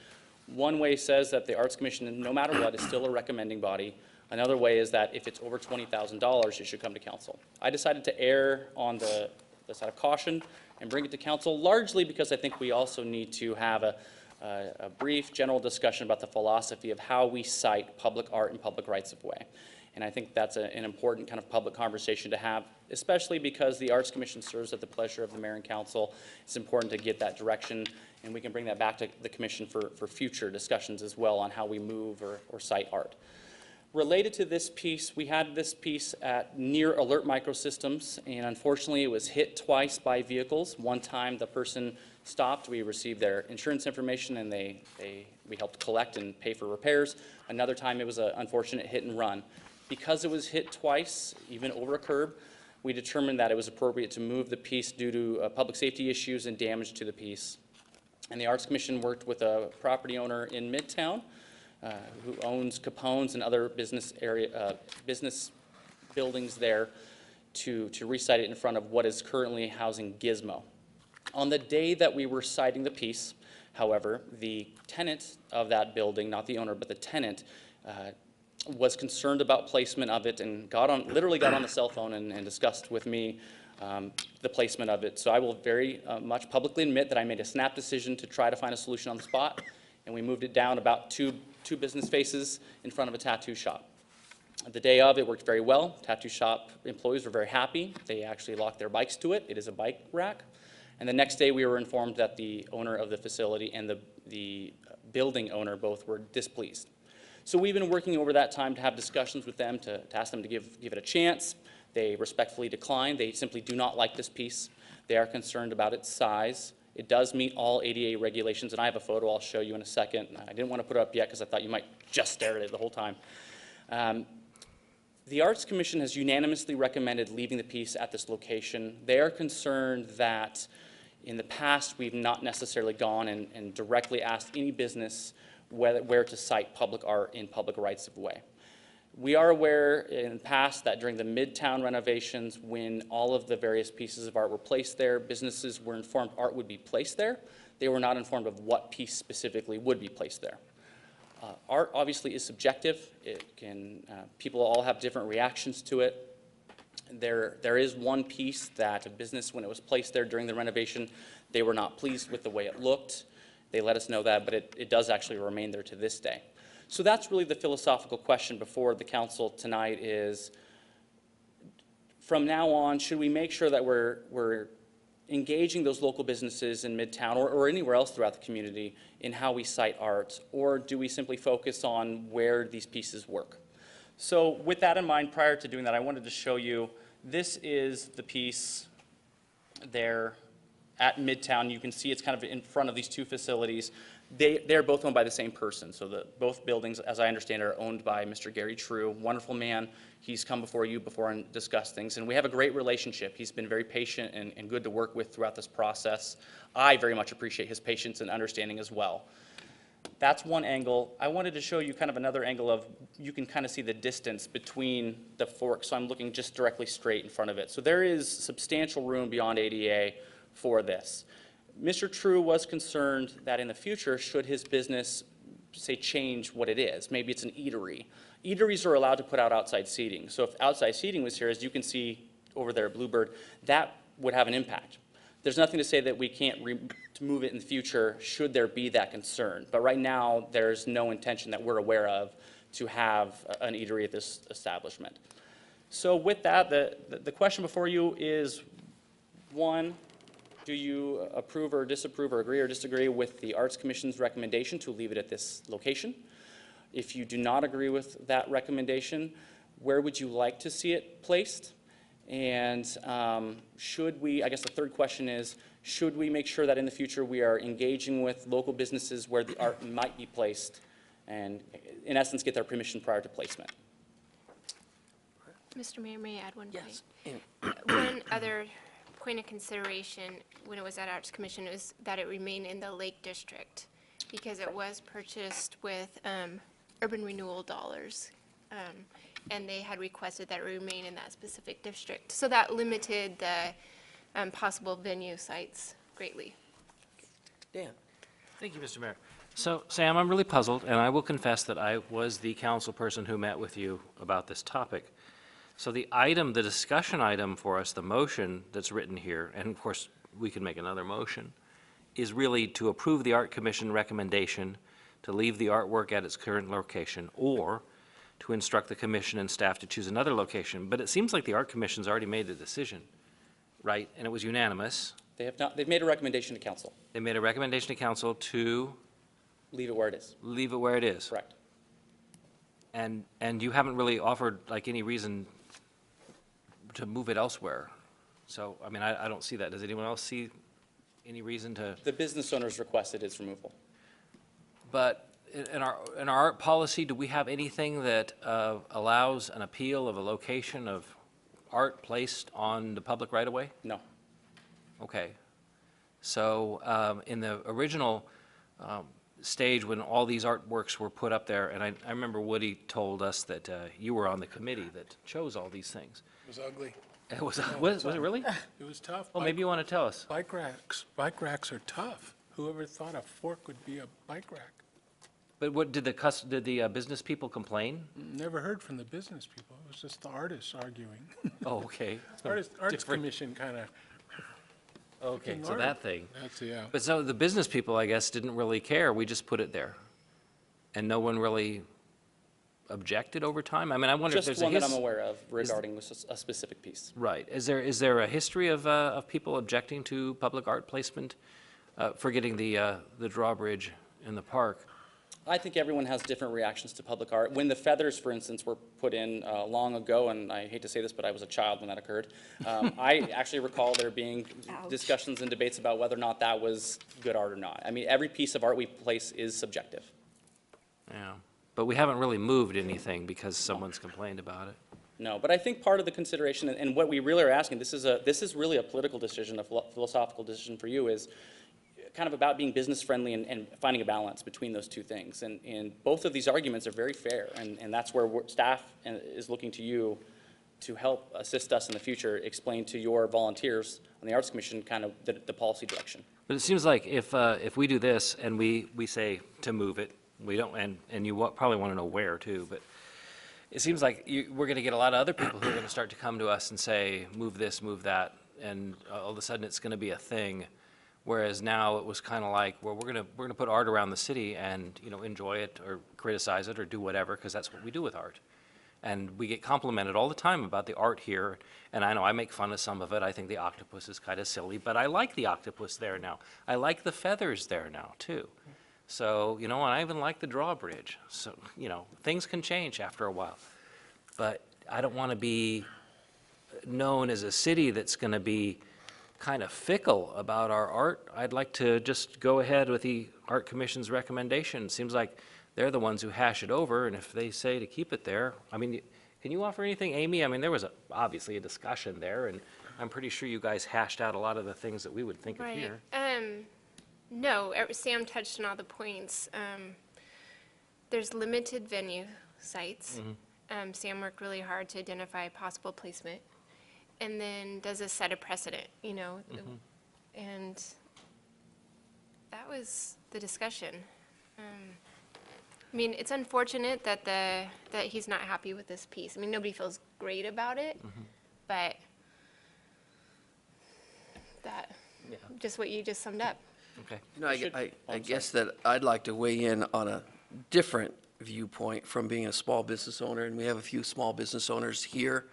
One way says that the Arts Commission, no matter what, is still a recommending body. Another way is that if it's over $20,000, it should come to council. I decided to err on the side of caution and bring it to council, largely because I think we also need to have a a brief general discussion about the philosophy of how we cite public art and public rights of way. And I think that's an important kind of public conversation to have, especially because the Arts Commission serves at the pleasure of the mayor and council. It's important to get that direction, and we can bring that back to the commission for future discussions as well on how we move or cite art. Related to this piece, we had this piece at near Alert Microsystems, and unfortunately it was hit twice by vehicles. One time the person stopped, we received their insurance information, and we helped collect and pay for repairs. Another time it was an unfortunate hit and run. Because it was hit twice, even over a curb, we determined that it was appropriate to move the piece due to public safety issues and damage to the piece. And the Arts Commission worked with a property owner in Midtown who owns Capone's and other business buildings there to recite it in front of what is currently housing Gizmo. On the day that we were citing the piece, however, the tenant of that building, not the owner, but the tenant, was concerned about placement of it and literally got on the cell phone and discussed with me the placement of it. So I will very much publicly admit that I made a snap decision to try to find a solution on the spot, and we moved it down about two business faces in front of a tattoo shop. The day of, it worked very well. Tattoo shop employees were very happy. They actually locked their bikes to it. It is a bike rack. And the next day we were informed that the owner of the facility and the building owner both were displeased. So we've been working over that time to have discussions with them to ask them to give it a chance. They respectfully declined. They simply do not like this piece. They are concerned about its size. It does meet all ADA regulations, and I have a photo I'll show you in a second. I didn't want to put it up yet because I thought you might just stare at it the whole time. The Arts Commission has unanimously recommended leaving the piece at this location. They are concerned that in the past we've not necessarily gone and directly asked any business where to cite public art in public rights of way. We are aware in the past that during the Midtown renovations, when all of the various pieces of art were placed there, businesses were informed art would be placed there. They were not informed of what piece specifically would be placed there. Art obviously is subjective. It can, people all have different reactions to it. There is one piece that a business, when it was placed there during the renovation, they were not pleased with the way it looked. They let us know that, but it does actually remain there to this day. So that's really the philosophical question before the council tonight is, from now on, should we make sure that we're engaging those local businesses in Midtown or anywhere else throughout the community in how we cite art, or do we simply focus on where these pieces work? So with that in mind, prior to doing that, I wanted to show you, this is the piece there at Midtown. You can see it's kind of in front of these two facilities. They're both owned by the same person. So both buildings, as I understand it, are owned by Mr. Gary True, wonderful man. He's come before you before and discussed things, and we have a great relationship. He's been very patient and good to work with throughout this process. I very much appreciate his patience and understanding as well. That's one angle. I wanted to show you kind of another angle of, you can kind of see the distance between the forks. So I'm looking just directly straight in front of it. So there is substantial room beyond ADA for this. Mr. True was concerned that in the future, should his business, say, change what it is, maybe it's an eatery. Eateries are allowed to put out outside seating. So if outside seating was here, as you can see over there at Bluebird, that would have an impact. There's nothing to say that we can't move it in the future should there be that concern. But right now, there's no intention that we're aware of to have an eatery at this establishment. So with that, the question before you is, one, do you approve or disapprove or agree or disagree with the Arts Commission's recommendation to leave it at this location? If you do not agree with that recommendation, where would you like to see it placed? And should we, I guess the third question is, should we make sure that in the future we are engaging with local businesses where the art might be placed and, in essence, get their permission prior to placement? Mr. Mayor, may I add one point? Yes. One other point of consideration when it was at Arts Commission is that it remain in the Lake District, because it was purchased with urban renewal dollars, and they had requested that it remain in that specific district. So that limited the possible venue sites greatly. Dan. Thank you, Mr. Mayor. So, Sam, I'm really puzzled, and I will confess that I was the council person who met with you about this topic. So the item, the discussion item for us, the motion that's written here, and of course we can make another motion, is really to approve the Art Commission recommendation to leave the artwork at its current location, or to instruct the commission and staff to choose another location. But it seems like the Art Commission's already made a decision, right? And it was unanimous. They have not, they've made a recommendation to council. They made a recommendation to council to Leave it where it is. leave it where it is. Correct. And you haven't really offered like any reason to move it elsewhere. So, I mean, I don't see that. Does anyone else see any reason to? The business owners requested its removal. But in our art policy, do we have anything that allows an appeal of a location of art placed on the public right-of-way? No. Okay. So in the original stage, when all these artworks were put up there, and I remember Woody told us that you were on the committee that chose all these things. It was ugly. It was it really? It was tough. Well, maybe you want to tell us. Bike racks are tough. Whoever thought a fork would be a bike rack? But what, did the business people complain? Never heard from the business people. It was just the artists arguing. Oh, okay. Arts Different. Commission kind of. Okay, Freaking so art. that thing. That's, yeah. But so the business people, I guess, didn't really care. We just put it there. And no one really objected over time? I mean, I wonder if Just there's one a that I'm aware of regarding a specific piece. Right. Is there a history of people objecting to public art placement, forgetting the drawbridge in the park? I think everyone has different reactions to public art. When the feathers, for instance, were put in long ago, and I hate to say this, but I was a child when that occurred, I actually recall there being discussions and debates about whether or not that was good art or not. I mean, every piece of art we place is subjective. Yeah. But we haven't really moved anything because someone's complained about it. No, but I think part of the consideration, and what we really are asking, this is really a political decision, a philosophical decision for you, is kind of about being business friendly and finding a balance between those two things. And both of these arguments are very fair, and that's where staff is looking to you to help assist us in the future, explain to your volunteers on the Arts Commission kind of the policy direction. But it seems like if we do this and we say to move it, we don't, and you probably want to know where too, but it seems like we're going to get a lot of other people who are going to start to come to us and say, move this, move that, and all of a sudden it's going to be a thing. Whereas now it was kind of like, well, we're going to put art around the city and, you know, enjoy it or criticize it or do whatever, because that's what we do with art. And we get complimented all the time about the art here, and I know I make fun of some of it. I think the octopus is kind of silly, but I like the octopus there now. I like the feathers there now, too. So, you know, and I even like the drawbridge. So, you know, things can change after a while. But I don't want to be known as a city that's going to be kind of fickle about our art. I'd like to just go ahead with the Art Commission's recommendation. It seems like they're the ones who hash it over, and if they say to keep it there, I mean, can you offer anything, Amy? I mean, there was obviously a discussion there, and I'm pretty sure you guys hashed out a lot of the things that we would think of here. No, Sam touched on all the points. There's limited venue sites. Sam worked really hard to identify possible placement, and then does a set a precedent, you know, and that was the discussion. I mean, it's unfortunate that that he's not happy with this piece. I mean, nobody feels great about it, but that, just what you just summed up. Okay. You know, I guess that I'd like to weigh in on a different viewpoint from being a small business owner, and we have a few small business owners here.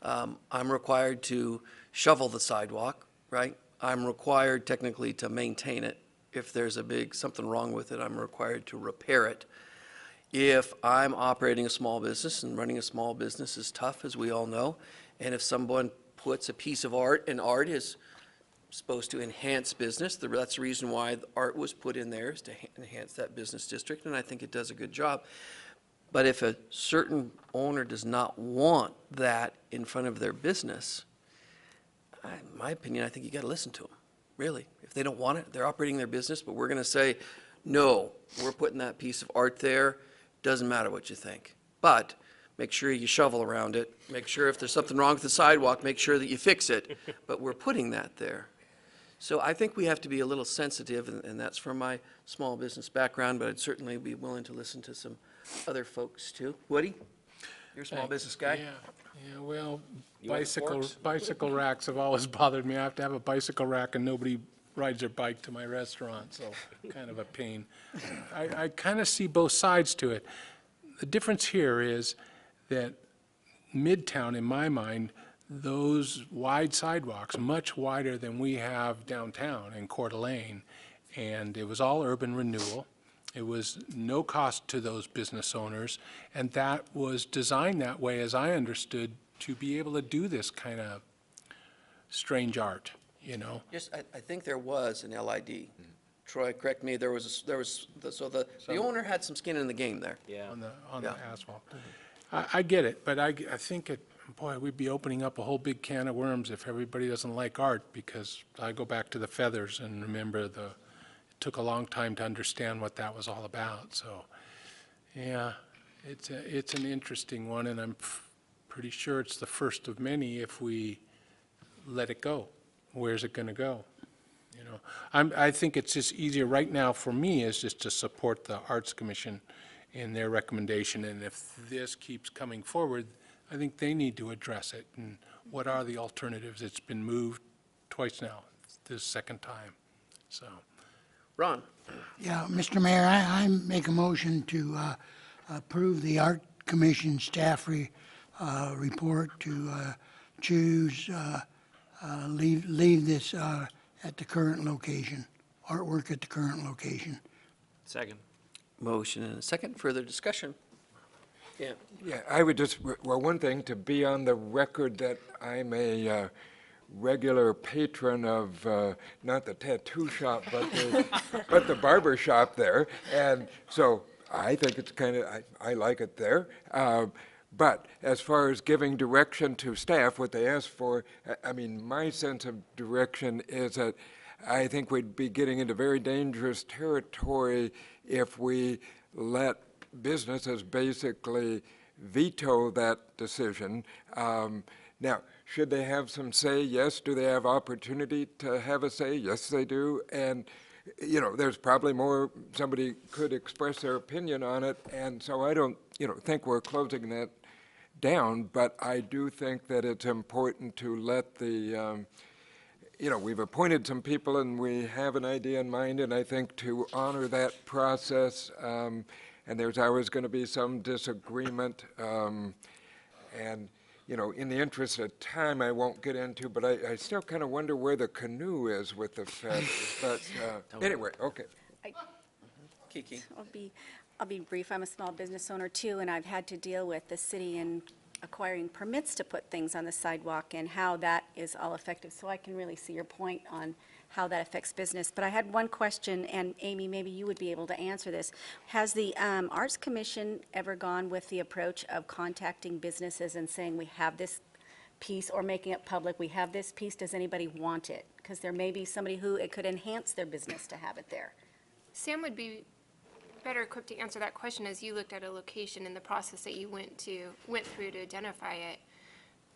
I'm required to shovel the sidewalk, right? I'm required technically to maintain it. If there's something wrong with it, I'm required to repair it. If I'm operating a small business, and running a small business is tough, as we all know, and if someone puts a piece of art, and art is supposed to enhance business. That's the reason why the art was put in there, is to enhance that business district, and I think it does a good job. But if a certain owner does not want that in front of their business, in my opinion, I think you got to listen to them, really. If they don't want it, they're operating their business, but we're going to say, no, we're putting that piece of art there, doesn't matter what you think. But make sure you shovel around it, make sure if there's something wrong with the sidewalk, make sure that you fix it, but we're putting that there. So I think we have to be a little sensitive, and that's from my small business background, but I'd certainly be willing to listen to some other folks too. Woody, you're a small business guy? Yeah, well, You want bicycle racks have always bothered me. I have to have a bicycle rack, and nobody rides her bike to my restaurant, so kind of a pain. I kind of see both sides to it. The difference here is that Midtown, in my mind, those wide sidewalks, much wider than we have downtown in Coeur d'Alene, and it was all urban renewal. It was no cost to those business owners, and that was designed that way, as I understood, to be able to do this kind of strange art, you know? Yes, I think there was an LID. Troy, correct me, so the owner had some skin in the game there. Yeah. On the Yeah. asphalt. I get it, but I think boy, we'd be opening up a whole big can of worms if everybody doesn't like art, because I go back to the feathers and remember it took a long time to understand what that was all about, so, yeah, it's an interesting one, and I'm pretty sure it's the first of many if we let it go. Where's it gonna go? You know, I think it's just easier right now for me is just to support the Arts Commission in their recommendation, and if this keeps coming forward, I think they need to address it, and what are the alternatives? It's been moved twice now, this second time, so. Ron? Yeah, Mr. Mayor, I make a motion to approve the Art Commission staff report to choose, leave this at the current location, artwork at the current location. Second. Motion and a second. Further discussion? Yeah. Yeah, I would just, well, one thing, to be on the record that I'm a regular patron of, not the tattoo shop, but the barber shop there. And so I think it's kind of, I like it there. But as far as giving direction to staff, what they asked for, I mean, my sense of direction is that I think we'd be getting into very dangerous territory if we let businesses basically veto that decision. Now, should they have some say? Yes. Do they have opportunity to have a say? Yes, they do. And, you know, there's probably more, somebody could express their opinion on it. And so I don't, think we're closing that down, but I do think that it's important to let the, we've appointed some people and we have an idea in mind, and I think to honor that process, and there's always going to be some disagreement, and, in the interest of time, I won't get into, but I still kind of wonder where the canoe is with the feathers, but anyway, okay. Kiki? I'll be brief. I'm a small business owner too, and I've had to deal with the city and acquiring permits to put things on the sidewalk and how that is all effective. So I can really see your point on how that affects business. But I had one question, and Amy, maybe you would be able to answer this. Has the Arts Commission ever gone with the approach of contacting businesses and saying, we have this piece, or making it public, we have this piece, does anybody want it? Because there may be somebody who it could enhance their business to have it there. Sam would be better equipped to answer that question, as you looked at a location in the process that you went through to identify it.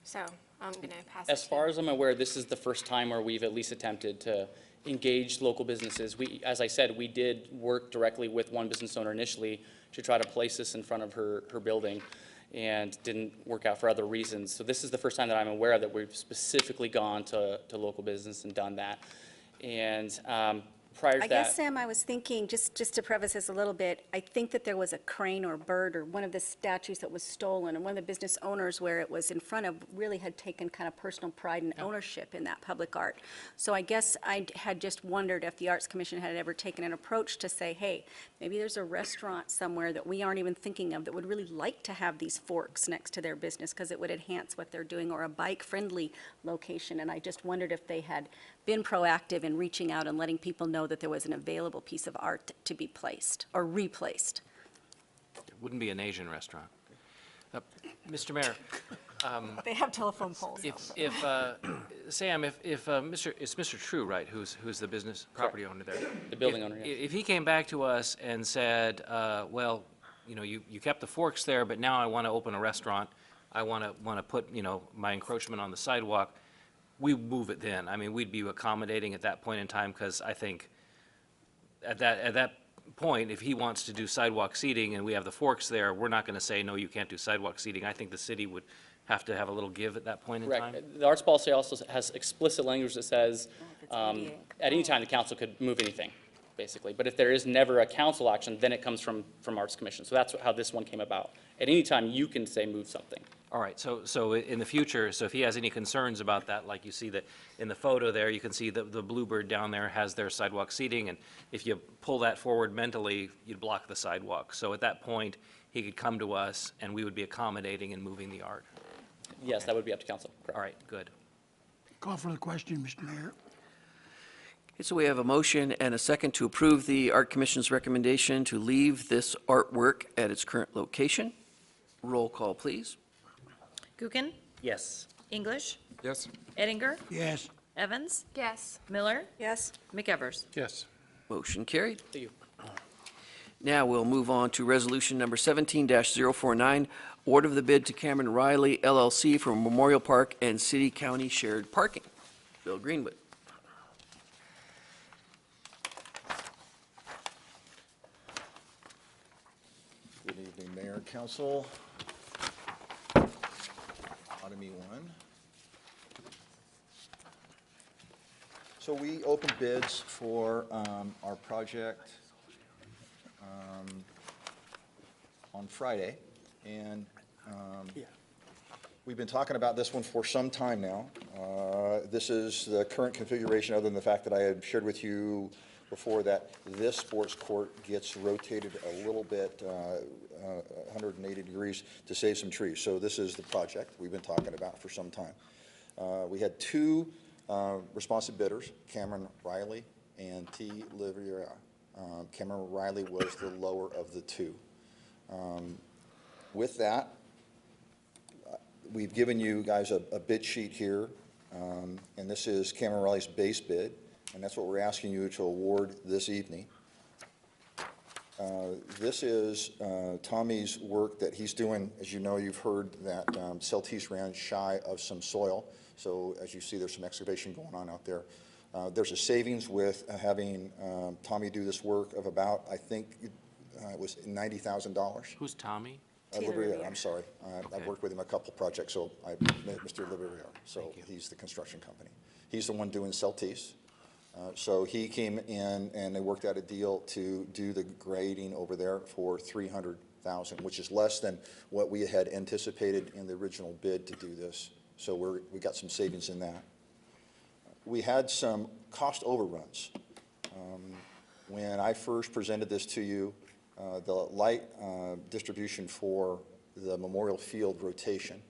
So I'm going to pass it. As far as I'm aware, this is the first time where we've at least attempted to engage local businesses. As I said, we did work directly with one business owner initially to try to place this in front of her building, and didn't work out for other reasons. So this is the first time that I'm aware that we've specifically gone to local business and done that. And prior to that, I guess, Sam, I was thinking, just to preface this a little bit, I think that there was a crane or bird or one of the statues that was stolen, and one of the business owners where it was in front of really had taken kind of personal pride and ownership in that public art. So I guess I had just wondered if the Arts Commission had ever taken an approach to say, hey, maybe there's a restaurant somewhere that we aren't even thinking of that would really like to have these forks next to their business because it would enhance what they're doing, or a bike-friendly location. And I just wondered if they had been proactive in reaching out and letting people know that there was an available piece of art to be placed or replaced. It wouldn't be an Asian restaurant. Mr. Mayor, They have telephone poles. Sam, it's Mr. True, right, who's the business property owner there? the building owner, yes. If he came back to us and said, well, you kept the forks there, but now I want to open a restaurant, I want to put, my encroachment on the sidewalk, we move it then. I mean, we'd be accommodating at that point in time, because I think at that point, if he wants to do sidewalk seating and we have the forks there, we're not going to say, no, you can't do sidewalk seating. I think the city would have to have a little give at that point in time? Correct. The arts policy also has explicit language that says, at any time, the council could move anything, basically. But if there is never a council action, then it comes from Arts Commission. So that's how this one came about. At any time, you can say move something. All right, so in the future, so if he has any concerns about that, like you see that in the photo there, you can see the Bluebird down there has their sidewalk seating, and if you pull that forward mentally, you'd block the sidewalk. So at that point, he could come to us, and we would be accommodating and moving the art. Yes, that would be up to council. Correct. All right, good. Call for the question, Mr. Mayor. Okay, so we have a motion and a second to approve the Art Commission's recommendation to leave this artwork at its current location. Roll call, please. Gookin, Yes. English, Yes? Eddinger, Yes. Evans, Yes. Miller, Yes. McEvers. Yes. Motion carried. Thank you. Now we'll move on to resolution number 17-049, award of the bid to Cameron Riley LLC for Memorial Park and city-county shared parking. Bill Greenwood. Good evening, Mayor and Council. Item E1. So we opened bids for our project on Friday, and we've been talking about this one for some time now. This is the current configuration, other than the fact that I had shared with you before that this sports court gets rotated a little bit, 180 degrees to save some trees. So this is the project we've been talking about for some time. We had two responsive bidders, Cameron Riley and T. Livera. Cameron Riley was the lower of the two. With that, we've given you guys a bid sheet here, and this is Cameron Riley's base bid, and that's what we're asking you to award this evening. This is Tommy's work that he's doing. As you know, you've heard that Celtice ran shy of some soil, so as you see, there's some excavation going on out there. There's a savings with having Tommy do this work of about, I think, it was $90,000. Who's Tommy? Liverier, I'm sorry. Okay. I've worked with him a couple projects, so I met Mr. Liverier. So he's the construction company. He's the one doing Celtice. So he came in and they worked out a deal to do the grading over there for $300,000, which is less than what we had anticipated in the original bid to do this. So we got some savings in that. We had some cost overruns. When I first presented this to you, the light distribution for the Memorial Field rotation,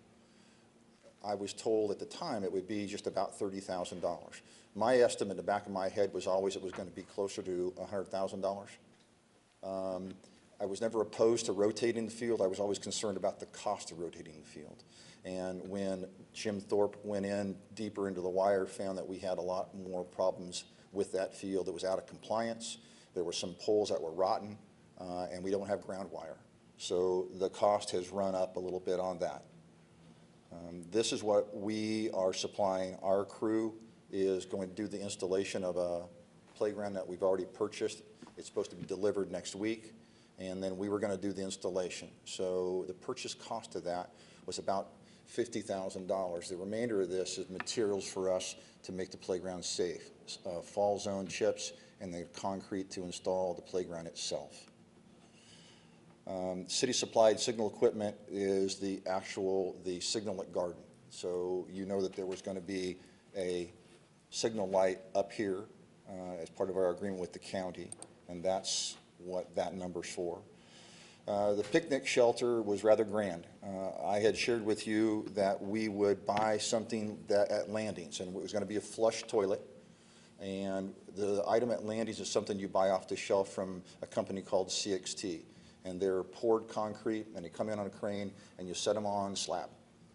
I was told at the time it would be just about $30,000. My estimate in the back of my head was always it was going to be closer to $100,000. I was never opposed to rotating the field. I was always concerned about the cost of rotating the field. And when Jim Thorpe went in deeper into the wire, found that we had a lot more problems with that field. It was out of compliance. There were some poles that were rotten, and we don't have ground wire. So the cost has run up a little bit on that. This is what we are supplying. Our crew is going to do the installation of a playground that we've already purchased. It's supposed to be delivered next week, and then we were going to do the installation. So the purchase cost of that was about $50,000. The remainder of this is materials for us to make the playground safe, fall zone chips, and the concrete to install the playground itself. City supplied signal equipment is the signal at Garden. So you know that there was going to be a signal light up here as part of our agreement with the county, and that's what that number's for. The picnic shelter was rather grand. I had shared with you that we would buy something at Landings, and it was going to be a flush toilet. And the item at Landings is something you buy off the shelf from a company called CXT. And they're poured concrete, and they come in on a crane, and you set them on slab.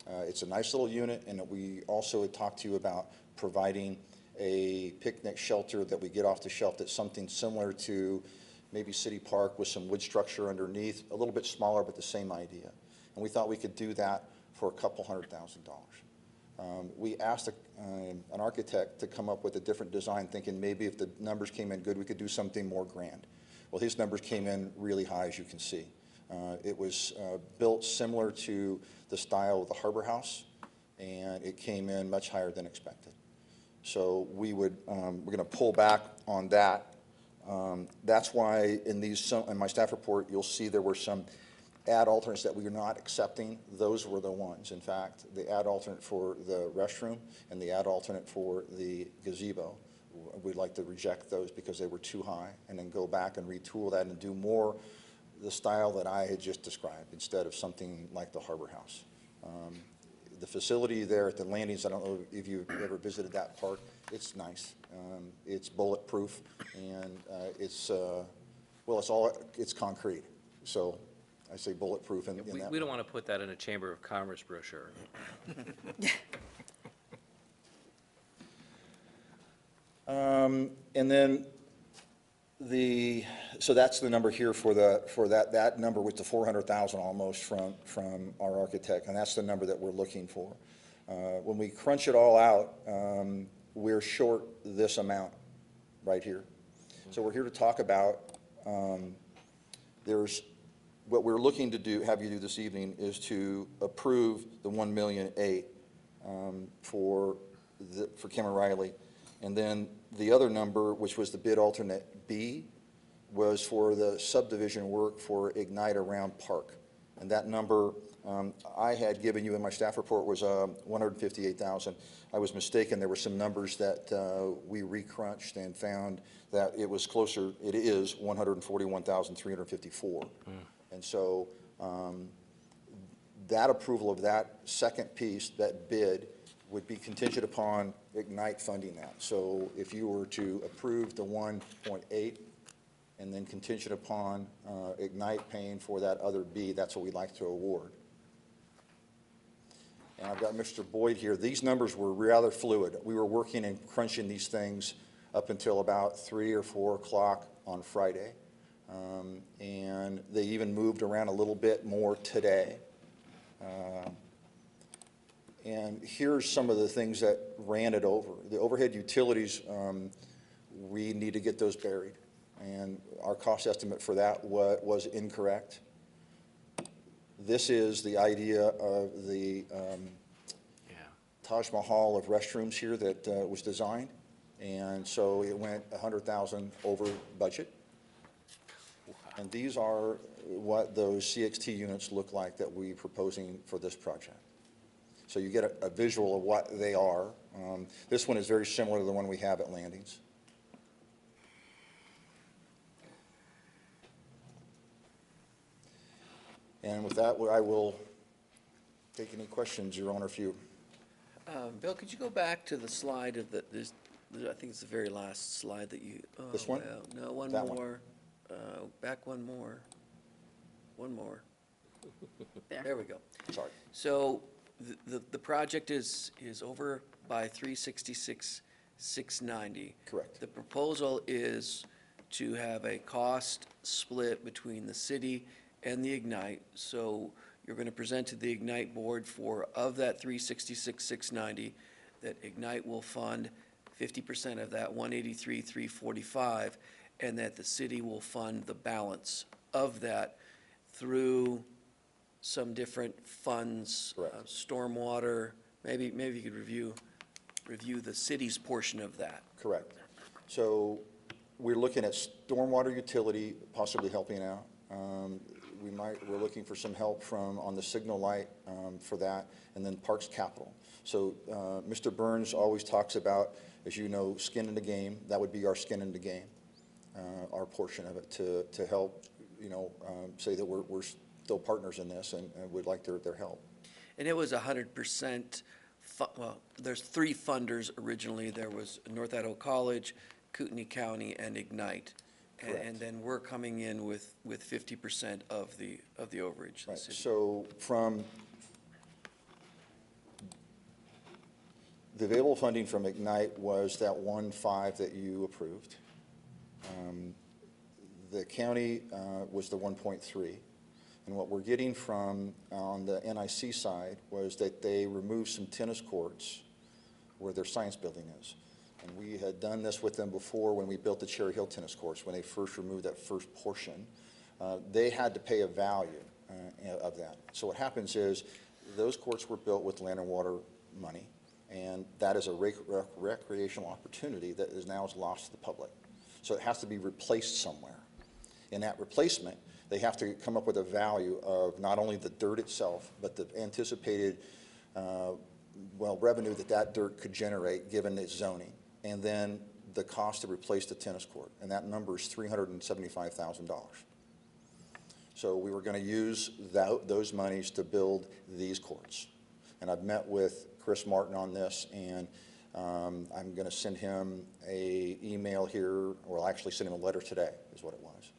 It's a nice little unit, and we also had talked to you about providing a picnic shelter that we get off the shelf that's something similar to maybe City Park with some wood structure underneath, a little bit smaller, but the same idea. And we thought we could do that for a couple $100,000. We asked an architect to come up with a different design, thinking maybe if the numbers came in good, we could do something more grand. Well, his numbers came in really high, as you can see. It was built similar to the style of the Harbor House, and it came in much higher than expected. So we're going to pull back on that. That's why in my staff report, you'll see there were some ad alternates that we were not accepting. Those were the ones. In fact, the ad alternate for the restroom and the ad alternate for the gazebo, we'd like to reject those because they were too high, and then go back and retool that and do more the style that I had just described instead of something like the Harbor House. The facility there at the landings, I don't know if you've ever visited that park, it's nice. It's bulletproof, and it's concrete. So I say bulletproof in that. We don't want to put that in a Chamber of Commerce brochure. And then so that's the number here for that number with the 400,000 almost from our architect, and that's the number that we're looking for. When we crunch it all out, we're short this amount right here. So we're here to talk about, what we're looking to have you do this evening is to approve the $1.8 million for Cameron Riley. And then the other number, which was the bid alternate B, was for the subdivision work for Ignite around Park. And that number I had given you in my staff report was $158,000. I was mistaken. There were some numbers that we recrunched and found that it was closer. It is $141,354. And so that approval of that second piece, that bid, would be contingent upon Ignite funding that. So if you were to approve the 1.8 and then contingent upon Ignite paying for that other B, that's what we'd like to award. And I've got Mr. Boyd here. These numbers were rather fluid. We were working and crunching these things up until about 3 or 4 o'clock on Friday. And they even moved around a little bit more today. And here's some of the things that ran it over. The overhead utilities, we need to get those buried. And our cost estimate for that was incorrect. This is the idea of the Taj Mahal of restrooms here that was designed. And so it went 100,000 over budget. And these are what those CXT units look like that we're proposing for this project. So you get a visual of what they are. This one is very similar to the one we have at Landings. And with that, I will take any questions, Your Honor, if you. Bill, could you go back to the slide of the, I think it's the very last slide that you. This one? No, one That more. Back one more. One more. There we go. Sorry. So the project is over by 366,690. Correct. The proposal is to have a cost split between the city and the Ignite. So you're going to present to the Ignite board for, of that 366,690, that Ignite will fund 50% of that 183,345, and that the city will fund the balance of that through some different funds, stormwater. Maybe you could review the city's portion of that. Correct. So we're looking at stormwater utility possibly helping out. We're looking for some help on the signal light for that, and then Parks Capital. So Mr. Burns always talks about, as you know, skin in the game. That would be our skin in the game, our portion of it to help, say that we're still partners in this and would like their help. And it was 100%, well, there's 3 funders originally. There was North Idaho College, Kootenai County, and Ignite. And then we're coming in with 50% of the overage. Right. So from the available funding from Ignite was that 1.5 that you approved. The county was the 1.3. And what we're getting from on the NIC side was that they removed some tennis courts where their science building is. And we had done this with them before when we built the Cherry Hill tennis courts, when they first removed that first portion. They had to pay a value of that. So what happens is those courts were built with land and water money, and that is a recreational opportunity that is now lost to the public. So it has to be replaced somewhere. In that replacement, they have to come up with a value of not only the dirt itself, but the anticipated revenue that dirt could generate given its zoning, and then the cost to replace the tennis court, and that number is $375,000. So we were going to use those monies to build these courts. And I've met with Chris Martin on this, and I'm going to send him an email here, or I'll actually send him a letter today, is what it was,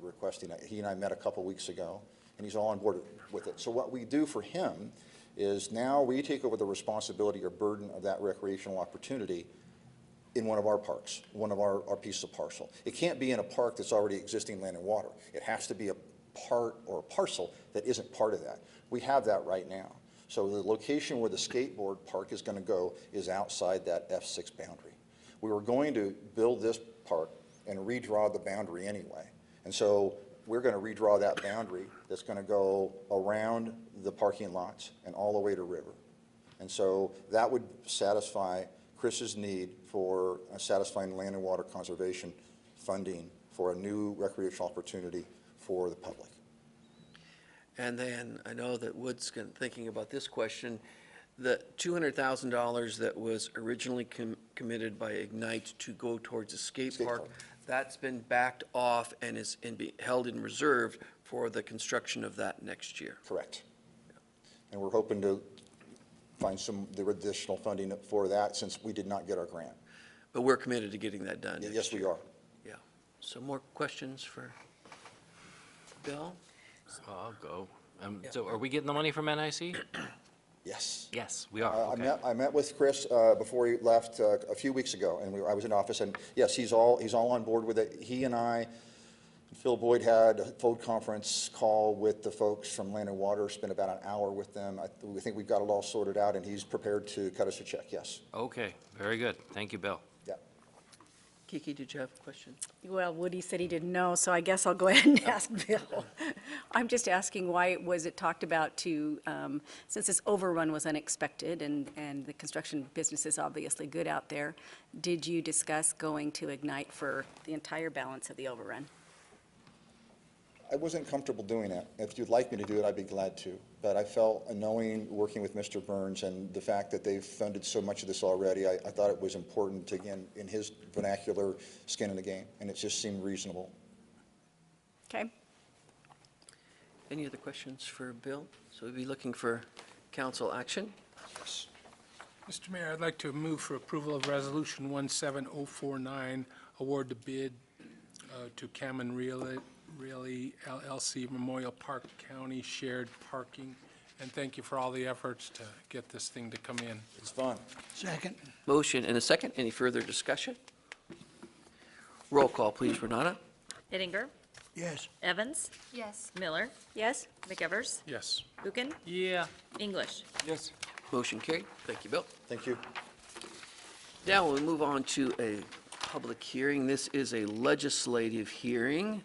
requesting it. He and I met a couple weeks ago, and he's all on board with it. So what we do for him is now we take over the responsibility or burden of that recreational opportunity in one of our parks, one of our pieces of parcel. It can't be in a park that's already existing land and water. It has to be a part or a parcel that isn't part of that. We have that right now. So the location where the skateboard park is going to go is outside that F6 boundary. We were going to build this park and redraw the boundary anyway. And so we're going to redraw that boundary that's going to go around the parking lots and all the way to River. And so that would satisfy Chris's need for satisfying land and water conservation funding for a new recreational opportunity for the public. And then I know that Wood's thinking about this question. The $200,000 that was originally committed by Ignite to go towards a skate park, that's been backed off and is held in reserve for the construction of that next year. Correct. And we're hoping to find the additional funding for that since we did not get our grant. But we're committed to getting that done. Yes, we are. Yeah. So more questions for Bill? I'll go. So are we getting the money from NIC? Yes. Yes, we are. Okay. I met with Chris before he left a few weeks ago, and I was in office, and yes, he's all on board with it. He and I, Phil Boyd had a phone conference call with the folks from Land and Water, spent about an hour with them. We think we've got it all sorted out, and he's prepared to cut us a check, yes. Okay, very good. Thank you, Bill. Yeah. Kiki, did you have a question? Well, Woody said he didn't know, so I guess I'll go ahead and ask Bill. I'm just asking why was it talked about to, since this overrun was unexpected and the construction business is obviously good out there, did you discuss going to Ignite for the entire balance of the overrun? I wasn't comfortable doing that. If you'd like me to do it, I'd be glad to. But I felt, knowing, working with Mr. Burns and the fact that they've funded so much of this already, I thought it was important to, again, in his vernacular, skin in the game, and it just seemed reasonable. Okay. Any other questions for Bill? So we'll be looking for council action. Yes. Mr. Mayor, I'd like to move for approval of Resolution 17049, award the bid to Cameron Really LLC Memorial Park County Shared Parking, and thank you for all the efforts to get this thing to come in. It's fun. Second. Motion and a second. Any further discussion? Roll call, please, Renata. Hittinger, Yes. Evans, Yes. Miller, Yes? McEvers, Yes. Buchan, Yeah. English. Yes. Motion carried. Thank you, Bill. Thank you. Now we'll move on to a public hearing. This is a legislative hearing,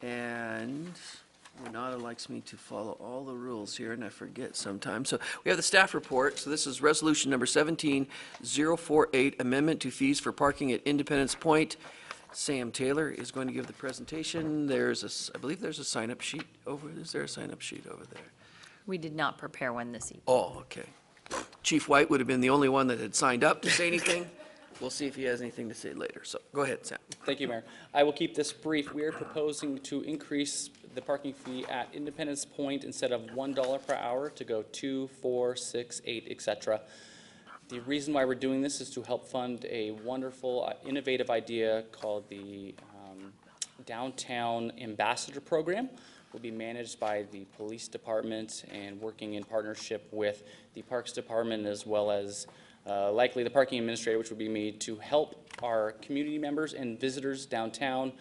and Renata likes me to follow all the rules here, and I forget sometimes. So we have the staff report. So this is resolution number 17048, amendment to fees for parking at Independence Point. Sam Taylor is going to give the presentation. I believe there's a sign-up sheet over, is there a sign-up sheet over there? We did not prepare one this evening. Oh, okay. Chief White would have been the only one that had signed up to say anything. We'll see if he has anything to say later. So go ahead, Sam. Thank you, Mayor. I will keep this brief. We are proposing to increase the parking fee at Independence Point instead of $1 per hour to go 2, 4, 6, 8, etc. The reason why we're doing this is to help fund a wonderful, innovative idea called the Downtown Ambassador Program. Will be managed by the police department and working in partnership with the Parks Department as well as likely the parking administrator, which would be me, to help our community members and visitors downtown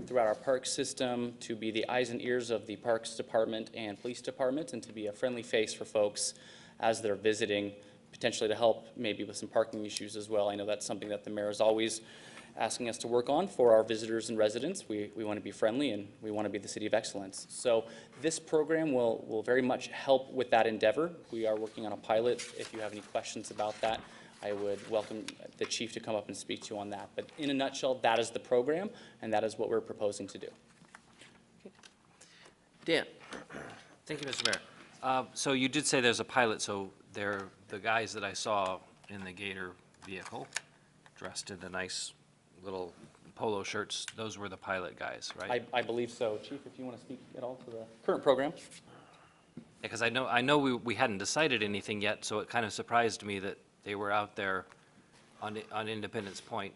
throughout our park system to be the eyes and ears of the Parks Department and Police Department and to be a friendly face for folks as they're visiting, potentially to help maybe with some parking issues as well. I know that's something that the mayor is always asking us to work on for our visitors and residents. We want to be friendly and we want to be the city of excellence. So this program will very much help with that endeavor. We are working on a pilot. If you have any questions about that, I would welcome the chief to come up and speak to you on that. But in a nutshell, that is the program, and that is what we're proposing to do. Dan? Thank you, Mr. Mayor. So you did say there's a pilot, so they're the guys that I saw in the Gator vehicle, dressed in the nice little polo shirts, those were the pilot guys, right? I believe so. Chief, if you want to speak at all to the current program. Because I know we hadn't decided anything yet, so it kind of surprised me that they were out there on Independence Point,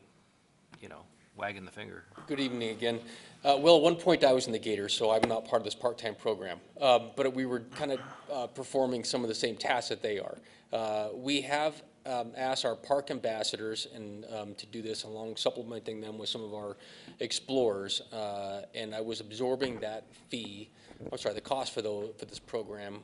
you know, wagging the finger. Good evening again. Well, at one point I was in the Gators, so I'm not part of this part-time program. But we were kind of performing some of the same tasks that they are. We have asked our park ambassadors to do this, along supplementing them with some of our explorers. And I was absorbing that fee, the cost for this program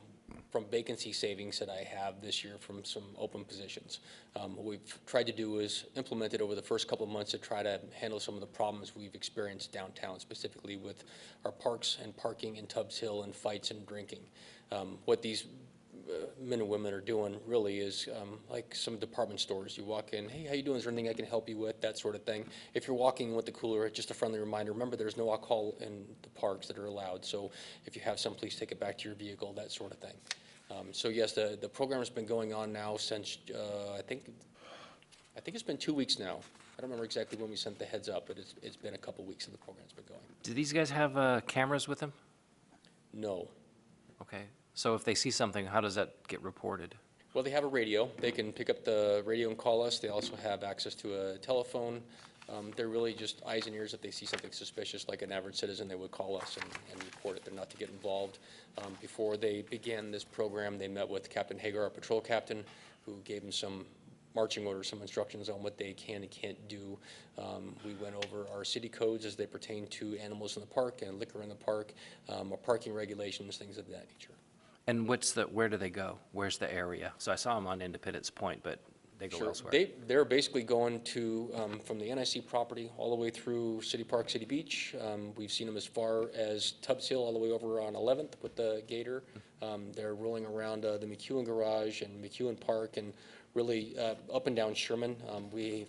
from vacancy savings that I have this year from some open positions. What we've tried to do is implement it over the first couple of months to try to handle some of the problems we've experienced downtown, specifically with our parks and parking in Tubbs Hill and fights and drinking. What these men and women are doing really is like some department stores. You walk in, hey, how you doing? Is there anything I can help you with? That sort of thing. If you're walking with the cooler, just a friendly reminder, remember there's no alcohol in the parks that are allowed. So if you have some, please take it back to your vehicle, that sort of thing. So yes, the program has been going on now since, I think it's been 2 weeks now. I don't remember exactly when we sent the heads up, but it's been a couple weeks that the program's been going. Do these guys have cameras with them? No. Okay. So if they see something, how does that get reported? Well, they have a radio. They can pick up the radio and call us. They also have access to a telephone. They're really just eyes and ears. If they see something suspicious, like an average citizen, they would call us and report it. They're not to get involved. Before they began this program, they met with Captain Hagar, our patrol captain, who gave them some marching orders, some instructions on what they can and can't do. We went over our city codes as they pertain to animals in the park and liquor in the park, our parking regulations, things of that nature. And where do they go? Where's the area? So I saw them on Independence Point, but they go elsewhere. They're basically going to, from the NIC property all the way through City Park, City Beach. We've seen them as far as Tubbs Hill, all the way over on 11th with the Gator. They're rolling around the McEwen Garage and McEwen Park and really up and down Sherman. We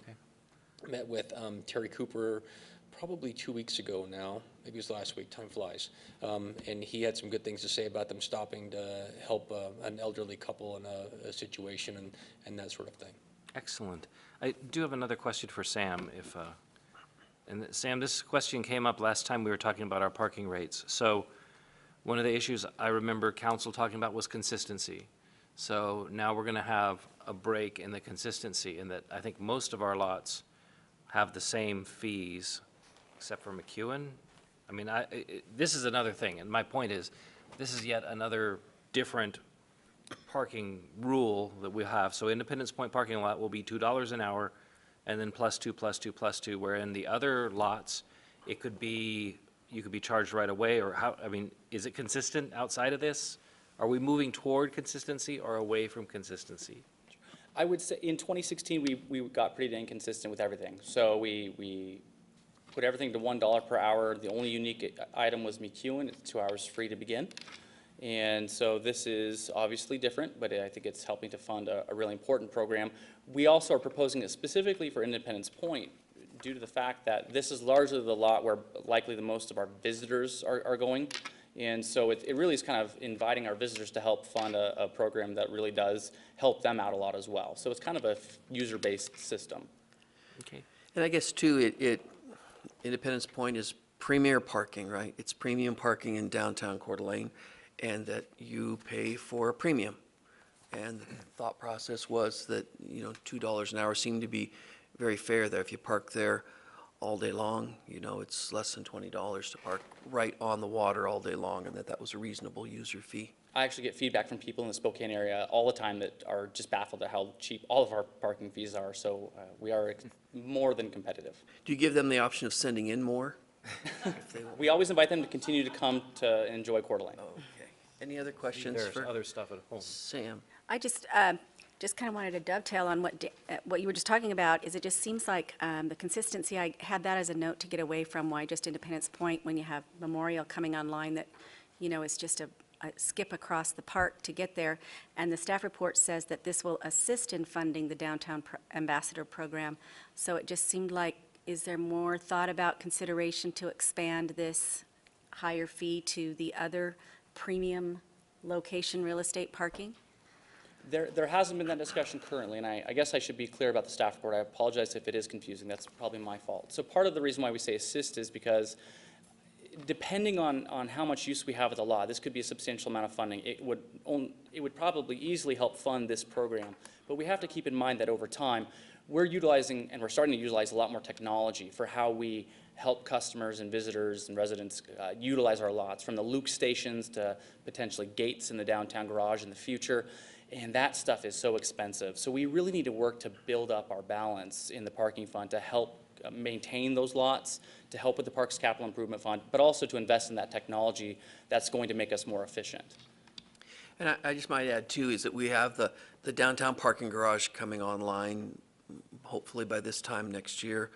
met with Terry Cooper probably 2 weeks ago now, maybe it was last week, time flies. And he had some good things to say about them stopping to help an elderly couple in a situation and that sort of thing. Excellent. I do have another question for Sam. And Sam, this question came up last time we were talking about our parking rates. So one of the issues I remember council talking about was consistency. So now we're going to have a break in the consistency in that I think most of our lots have the same fees except for McEwen. I mean, this is another thing, and my point is, this is yet another different parking rule that we have. So Independence Point parking lot will be $2 an hour, and then +2, +2, +2, where in the other lots, it could be, you could be charged right away, or how, I mean, is it consistent outside of this? Are we moving toward consistency or away from consistency? I would say in 2016, we got pretty dang consistent with everything. So we put everything to $1 per hour. The only unique item was McEwen. It's 2 hours free to begin. And so this is obviously different, but I think it's helping to fund a really important program. We also are proposing it specifically for Independence Point due to the fact that this is largely the lot where likely the most of our visitors are going. And so it really is kind of inviting our visitors to help fund a program that really does help them out a lot as well. So it's kind of a user-based system. Okay. And I guess too, Independence Point is premier parking, right? It's premium parking in downtown Coeur d'Alene, and that you pay for a premium. And the thought process was that, you know, $2 an hour seemed to be very fair there. If you park there all day long, you know, it's less than $20 to park right on the water all day long, and that was a reasonable user fee. I actually get feedback from people in the Spokane area all the time that are just baffled at how cheap all of our parking fees are. So we are more than competitive. Do you give them the option of sending in more? We always invite them to continue to come to enjoy Coeur d'Alene. Okay. Any other questions? There's for other stuff at home. Sam? I just, just kind of wanted to dovetail on what you were just talking about, is it just seems like the consistency, I had that as a note to get away from why just Independence Point, when you have Memorial coming online, that, is just a skip across the park to get there. And the staff report says that this will assist in funding the Downtown Ambassador Program. So it just seemed like, is there more thought about consideration to expand this higher fee to the other premium location real estate parking? There hasn't been that discussion currently, and I guess I should be clear about the staff report. I apologize if it is confusing. That's probably my fault. So part of the reason why we say assist is because depending on how much use we have of the law, this could be a substantial amount of funding. It would probably easily help fund this program. But we have to keep in mind that over time, we're utilizing, and we're starting to utilize a lot more technology for how we help customers and visitors and residents utilize our lots, from the Luke stations to potentially gates in the downtown garage in the future. And that stuff is so expensive. So we really need to work to build up our balance in the parking fund to help maintain those lots, to help with the Parks Capital Improvement Fund, but also to invest in that technology that's going to make us more efficient. And I just might add too, is that we have the downtown parking garage coming online, hopefully by this time next year,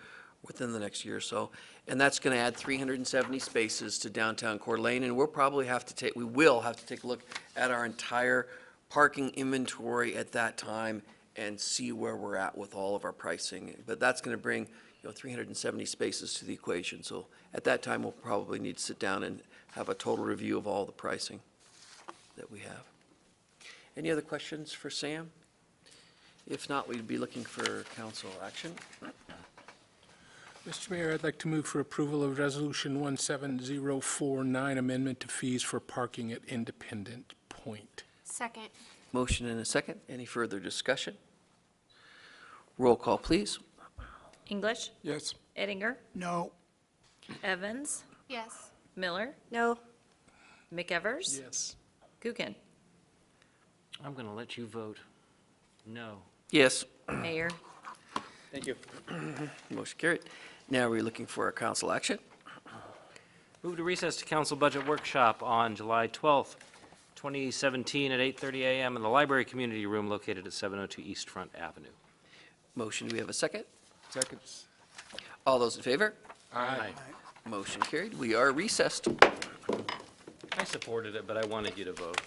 within the next year or so. And that's going to add 370 spaces to downtown Coeur d'Alene, and we will have to take a look at our entire parking inventory at that time and see where we're at with all of our pricing. But that's going to bring 370 spaces to the equation. So at that time, we'll probably need to sit down and have a total review of all the pricing that we have. Any other questions for Sam? If not, we'd be looking for council action. Mr. Mayor, I'd like to move for approval of Resolution 17049, amendment to fees for parking at Independent Point. Second. Motion and a second. Any further discussion? Roll call, please. English? Yes. Eddinger? No. Evans? Yes. Miller? No. McEvers? Yes. Gookin? I'm going to let you vote no. Yes. Mayor? Thank you. Motion carried. Now we're looking for a council action. Move to recess to council budget workshop on July 12th, 2017 at 8:30 a.m. in the library community room located at 702 East Front Avenue. Motion, do we have a second? Second. All those in favor? Aye. Motion carried. We are recessed. I supported it, but I wanted you to vote.